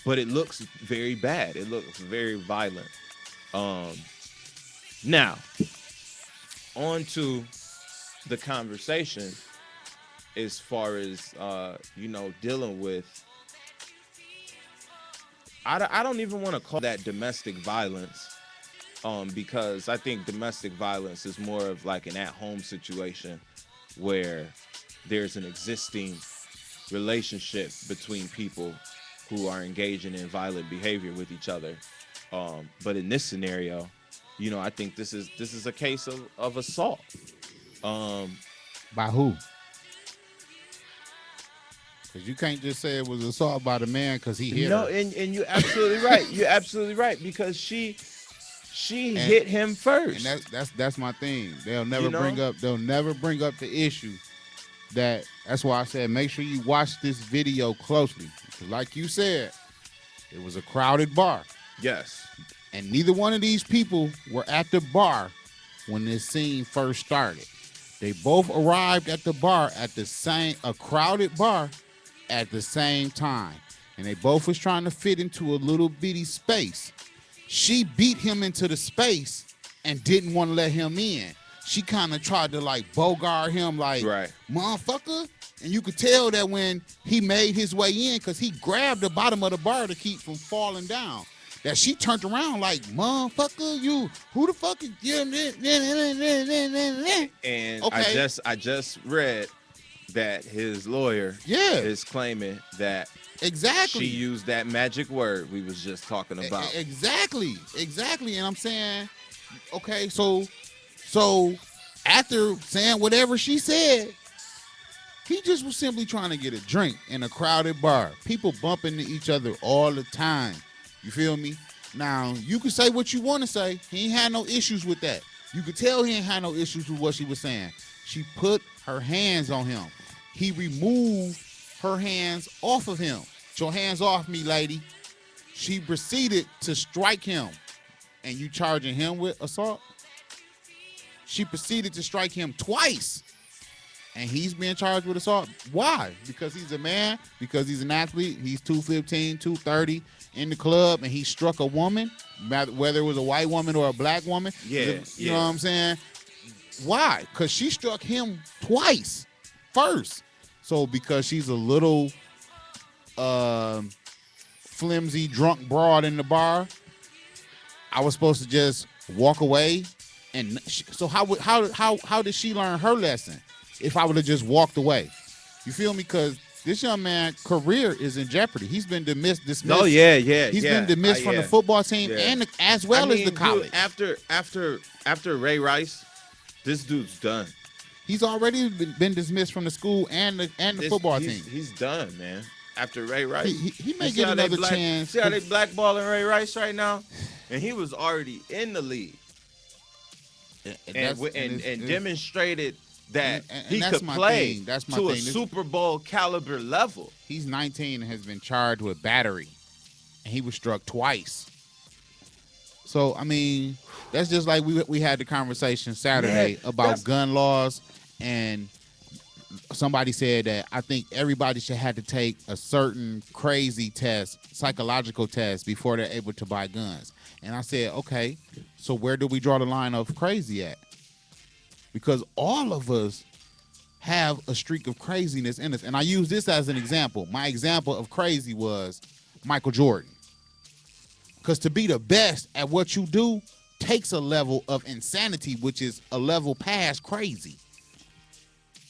But it looks very bad. It looks very violent. Now, on to the conversation as far as, dealing with, I don't even want to call that domestic violence. Because I think domestic violence is more of like an at-home situation where there's an existing relationship between people who are engaging in violent behavior with each other. But in this scenario, I think this is a case of assault. By who? Because you can't just say it was assault by the man because he hit her. And you're absolutely right. You're absolutely right, because she hit him first. And that's my thing. They'll never bring up the issue. That's why I said make sure you watch this video closely. Because like you said, it was a crowded bar. Yes. And neither one of these people were at the bar when this scene first started. They both arrived at the bar a crowded bar at the same time. And they both was trying to fit into a little bitty space. She beat him into the space and didn't want to let him in. She kind of tried to like bogart him like, right, motherfucker. And you could tell that when he made his way in, because he grabbed the bottom of the bar to keep from falling down, that she turned around like, motherfucker, you, who the fuck is you? And okay. I just read that his lawyer is claiming that exactly she used that magic word we was just talking about. Exactly. And I'm saying, okay, so after saying whatever she said, he just was simply trying to get a drink in a crowded bar. People bumping into each other all the time. You feel me? Now, you can say what you want to say. He ain't had no issues with that. You could tell he ain't had no issues with what she was saying. She put her hands on him. He removed her hands off of him. Get your hands off me, lady. She proceeded to strike him. And you charging him with assault? She proceeded to strike him twice. And he's being charged with assault. Why? Because he's a man, because he's an athlete. He's 215, 230 in the club, and he struck a woman, whether it was a white woman or a black woman. Yeah. You know what I'm saying? Why? Because she struck him twice first. So because she's a little flimsy, drunk broad in the bar, I was supposed to just walk away. And so how did she learn her lesson if I would have just walked away? You feel me? Because this young man's career is in jeopardy. He's been dismissed. Oh yeah. He's been dismissed from the football team and as well as the college. Dude, after Ray Rice, this dude's done. He's already been dismissed from the school and the football team. He's done, man. After Ray Rice, he may get another chance. See how they blackballing Ray Rice right now, and he was already in the league, and demonstrated that he could play to a Super Bowl caliber level. He's 19 and has been charged with battery, and he was struck twice. So I mean, that's just like we had the conversation Saturday about gun laws, and somebody said that I think everybody should have to take a certain crazy test, psychological test, before they're able to buy guns. And I said, okay, so where do we draw the line of crazy at? Because all of us have a streak of craziness in us. And I use this as an example. My example of crazy was Michael Jordan. Because to be the best at what you do takes a level of insanity, which is a level past crazy.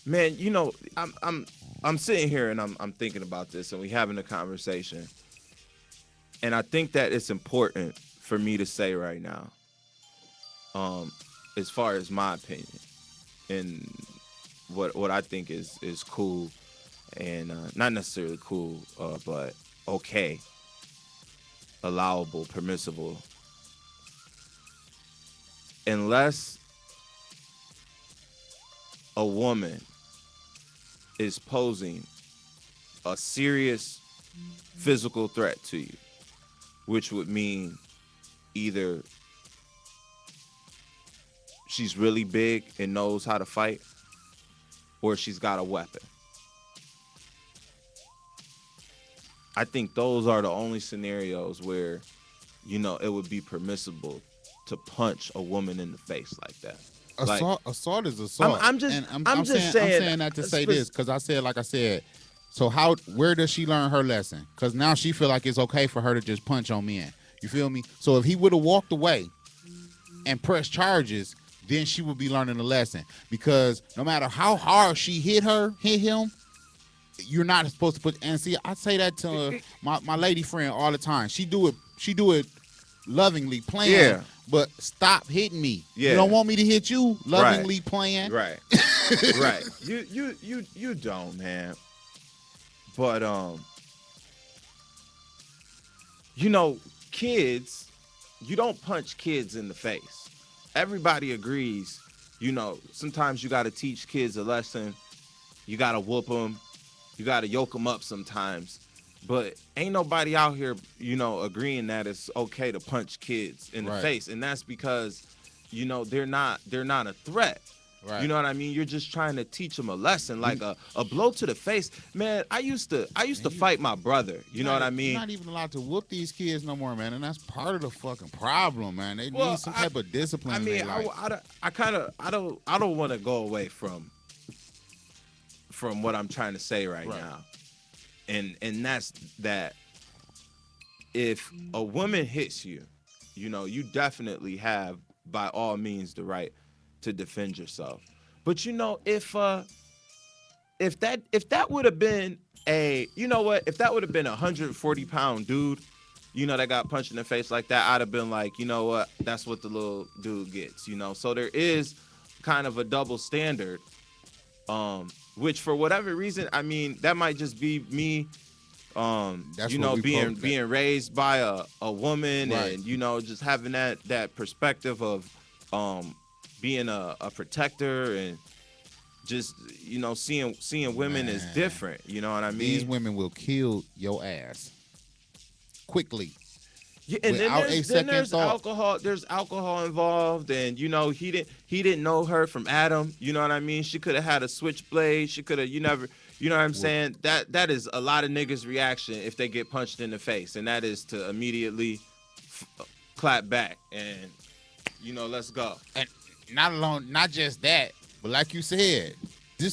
Man, you know, I'm sitting here and I'm thinking about this, and we having a conversation. And I think that it's important for me to say right now, as far as my opinion and what I think is cool and not necessarily cool, but okay, allowable, permissible. unless a woman is posing a serious physical threat to you, which would mean either she's really big and knows how to fight, or she's got a weapon. I think those are the only scenarios where, you know, it would be permissible to punch a woman in the face like that. Assault is assault. I'm just saying that to say this because like I said. So where does she learn her lesson? Because now she feel like it's okay for her to just punch on men. You feel me? So if he would have walked away and pressed charges, then she would be learning a lesson. Because no matter how hard she hit him, you're not supposed to put. And see, I say that to my lady friend all the time. She do it lovingly, playing. Yeah. But stop hitting me. Yeah. You don't want me to hit you, lovingly playing. Right. Right. You don't, man. But you know, kids, you don't punch kids in the face. Everybody agrees, you know, sometimes you got to teach kids a lesson. You got to whoop them. You got to yoke them up sometimes. But ain't nobody out here, you know, agreeing that it's okay to punch kids in the face. And that's because, you know, they're not a threat. Right. You know what I mean? You're just trying to teach them a lesson, like a blow to the face. Man, I used to fight my brother. You know what I mean? You're not even allowed to whoop these kids no more, man, and that's part of the fucking problem, man. They need some type of discipline. I mean, I don't want to go away from what I'm trying to say right now, and that's that. If a woman hits you, you know, you definitely have by all means the right to defend yourself. But you know, if that would have been if that would have been a 140-pound dude, you know, that got punched in the face like that, I'd have been like, you know what, that's what the little dude gets, you know. So there is kind of a double standard, which for whatever reason, I mean, that might just be me, you know, being raised by a woman, and you know, just having that perspective of being a protector, and just, you know, seeing women as different. You know what I mean? These women will kill your ass quickly. Yeah, and then there's alcohol. There's alcohol involved, and you know, he didn't know her from Adam. You know what I mean? She could have had a switchblade. She could have. You know what I'm saying? That is a lot of niggas' reaction if they get punched in the face, and that is to immediately clap back and, you know, let's go. And not just that, but like you said,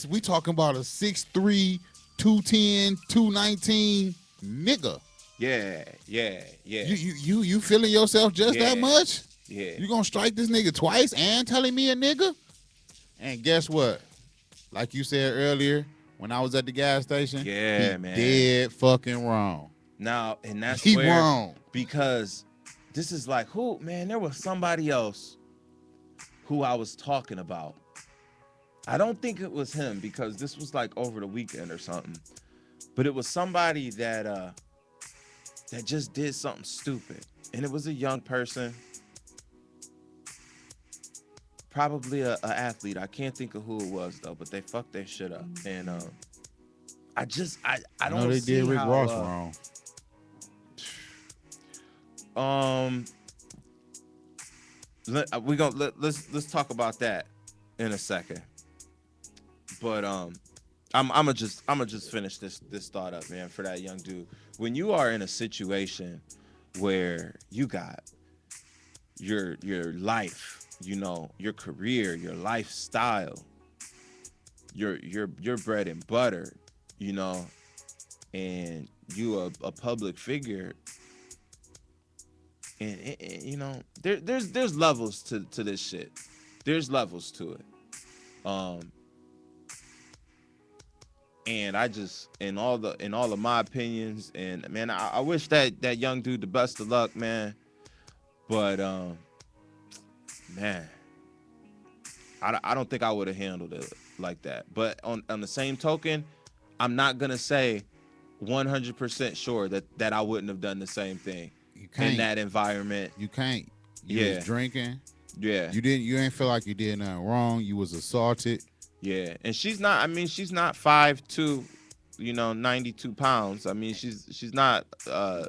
we talking about a 6'3", 210, 219 nigga. Yeah. You feeling yourself just that much? Yeah. You gonna strike this nigga twice and telling me a nigga? And guess what? Like you said earlier, when I was at the gas station, man, dead fucking wrong. Now, and that's he where, wrong. Because this is like, there was somebody else who I was talking about. I don't think it was him, because this was like over the weekend or something. But it was somebody that just did something stupid. And it was a young person, probably a athlete. I can't think of who it was though, but they fucked their shit up. And I don't know, they did Rick Ross wrong. Let's talk about that in a second. But I'ma just finish this thought up, man, for that young dude. When you are in a situation where you got your life, you know, your career, your lifestyle, your bread and butter, you know, and you a public figure, and you know, there's levels to this shit. There's levels to it. And I just, in all of my opinions, and man, I wish that young dude the best of luck, man. But man, I don't think I would have handled it like that. But on the same token, I'm not gonna say 100% sure that I wouldn't have done the same thing in that environment. You can't. You was drinking. Yeah. You ain't feel like you did nothing wrong. You was assaulted. Yeah. And she's not, I mean, she's not 5'2", 92 pounds. I mean, she's not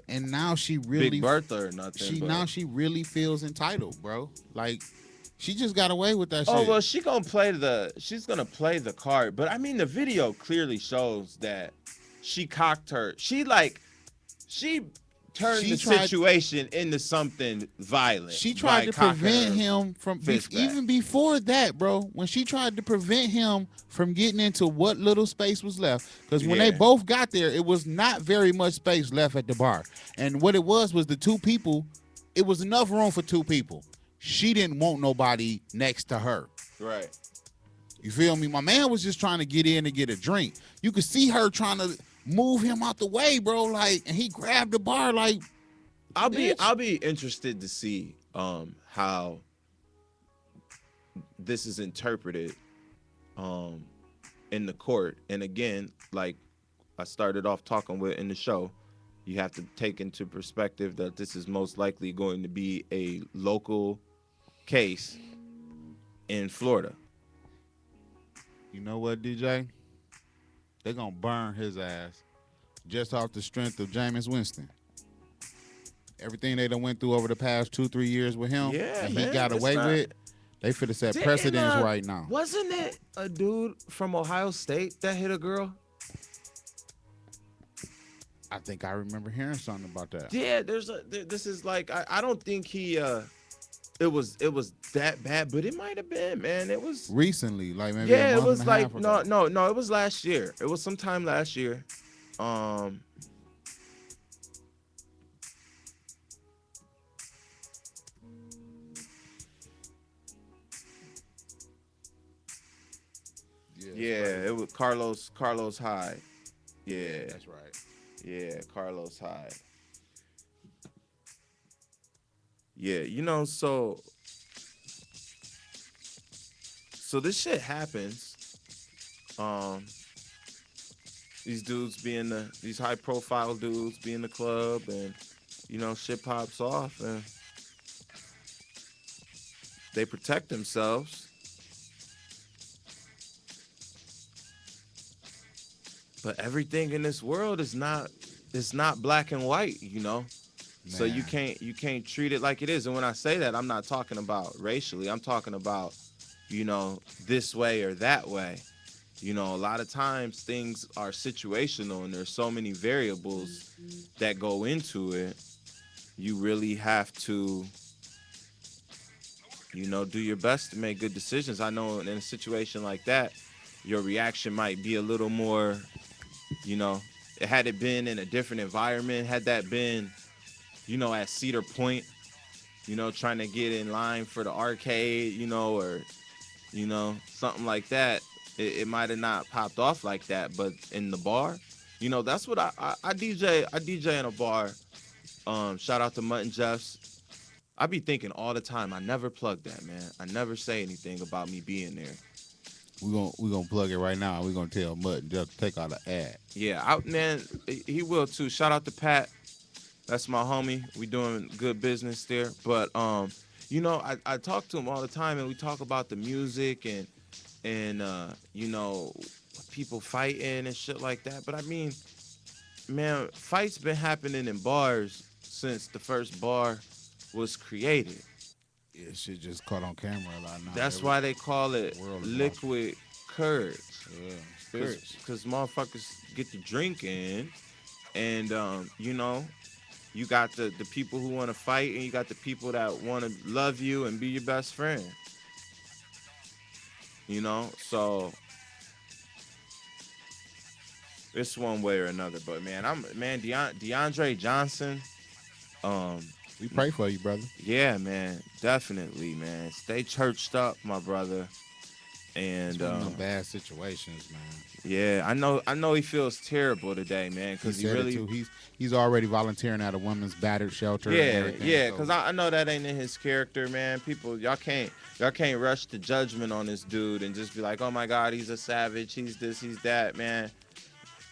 And now she Big really Bertha or nothing, but she really feels entitled, bro. Like she just got away with that oh shit. well, she's gonna play the card. But I mean, the video clearly shows that she cocked her. She turned She the tried situation into something violent. she tried by to cocking prevent her him from fist back. even before that, bro. When she tried to prevent him from getting into what little space was left, because when they Yeah. both got there, it was not very much space left at the bar. And what it was the two people. It was enough room for two people. She didn't want nobody next to her. Right. You feel me? My man was just trying to get in and get a drink. You could see her trying to move him out the way, bro. Like, and he grabbed the bar, like. I'll bitch. be interested to see how this is interpreted in the court. And again, like I started off talking with in the show, you have to take into perspective that this is most likely going to be a local case in Florida. You know what, DJ? They're gonna burn his ass just off the strength of Jameis Winston. Everything they done went through over the past 2-3 years with him, Yeah, and man, he got it's away not- with. They finna set precedents right now. Wasn't it a dude from Ohio State that hit a girl? I think I remember hearing something about that. Yeah, this is like I don't think he it was that bad, but it might have been, man. It was Recently, like maybe yeah, a it month was and a like half ago. no, it was last year. It was sometime last year. Yeah, it was Carlos Hyde. Yeah, That's right. yeah, Carlos Hyde. Yeah, so this shit happens. These dudes these high profile dudes be in the club, and shit pops off, and they protect themselves. But everything in this world is not black and white, So you Man. can't treat it like it is. And when I say that, I'm not talking about racially. I'm talking about, this way or that way. A lot of times things are situational and there's so many variables that go into it. You really have to, do your best to make good decisions. I know in a situation like that, your reaction might be a little more, had it been in a different environment, had that been, at Cedar Point, trying to get in line for the arcade, or, something like that, it might have not popped off like that. But in the bar, that's what I DJ in a bar. Shout out to Mutton Jeffs. I be thinking all the time, I never plug that, man. I never say anything about me being there. We gonna plug it right now. We're gonna tell Mutton just to take out an ad. Yeah, man, he will too. Shout out to Pat. That's my homie. We doing good business there. But I talk to him all the time, and we talk about the music and people fighting and shit like that. But I mean, man, fights been happening in bars since the first bar was created. Yeah, shit just caught on camera a lot now. That's why they call it world is liquid courage. Yeah, spirits. Because motherfuckers get to drinking, and you got the people who want to fight, and you got the people that want to love you and be your best friend. So it's one way or another. But man, DeAndre Johnson. We pray for you, brother. Yeah, man, definitely, man. Stay churched up, my brother. And It's one of them bad situations, man. yeah, I know he feels terrible today, man, because he said really. it too. He's already volunteering at a women's battered shelter. and Yeah, everything, yeah, so- because I know that ain't in his character, man. People, y'all can't rush to judgment on this dude and just be like, oh my God, he's a savage, he's this, he's that, man.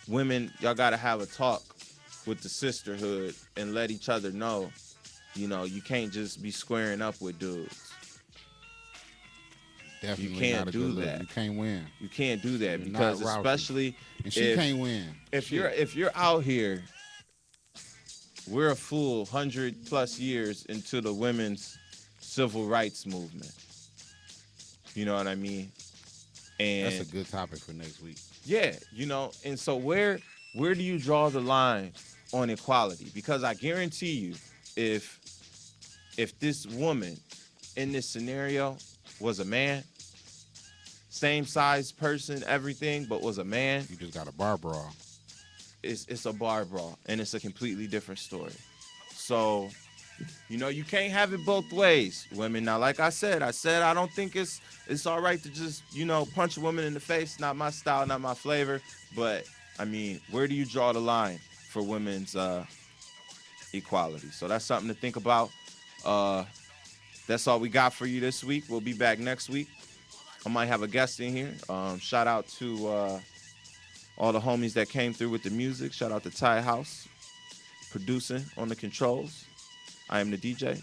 Women, y'all gotta have a talk with the sisterhood and let each other know, you can't just be squaring up with dudes. Definitely you can't not a do good look. that. You can't win. You can't do that You're because not Ralphie. especially And she can't win. if Shit. you're out here, we're a full 100+ years into the women's civil rights movement. You know what I mean? And That's a good topic for next week. yeah, and so where do you draw the line on equality? Because I guarantee you, if this woman in this scenario was a man, same size person, everything, but was a man, You just got a bar brawl. it's a bar brawl, and it's a completely different story. So, you can't have it both ways, women. Now, like I said I don't think it's all right to just, punch a woman in the face. Not my style, not my flavor. But, I mean, where do you draw the line for women's equality? So that's something to think about. That's all we got for you this week. We'll be back next week. I might have a guest in here. Shout out to all the homies that came through with the music. Shout out to Ty House, producing on the controls. I am the DJ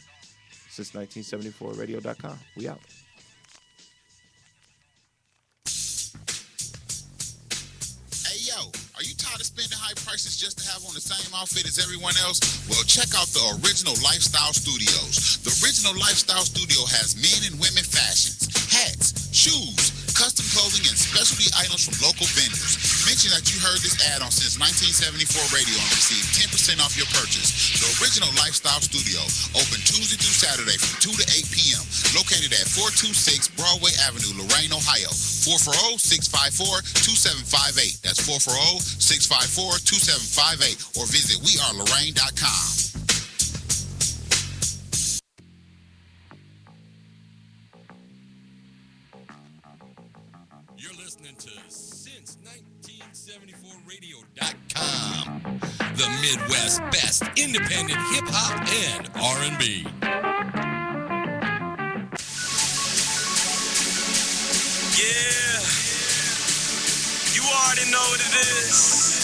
since 1974radio.com. We out. Hey, yo, are you tired of spending high prices just to have on the same outfit as everyone else? Well, check out the Original Lifestyle Studios. The Original Lifestyle Studio has men and women fashions, hats, shoes, custom clothing, and specialty items from local vendors. Mention that you heard this ad on Since 1974 Radio and receive 10% off your purchase. The Original Lifestyle Studio, open Tuesday through Saturday from 2 to 8 p.m. Located at 426 Broadway Avenue, Lorain, Ohio. 440-654-2758. That's 440-654-2758. Or visit wearelorain.com. You're listening to Since1974Radio.com, the Midwest best independent hip hop and R&B. Yeah, you already know what it is.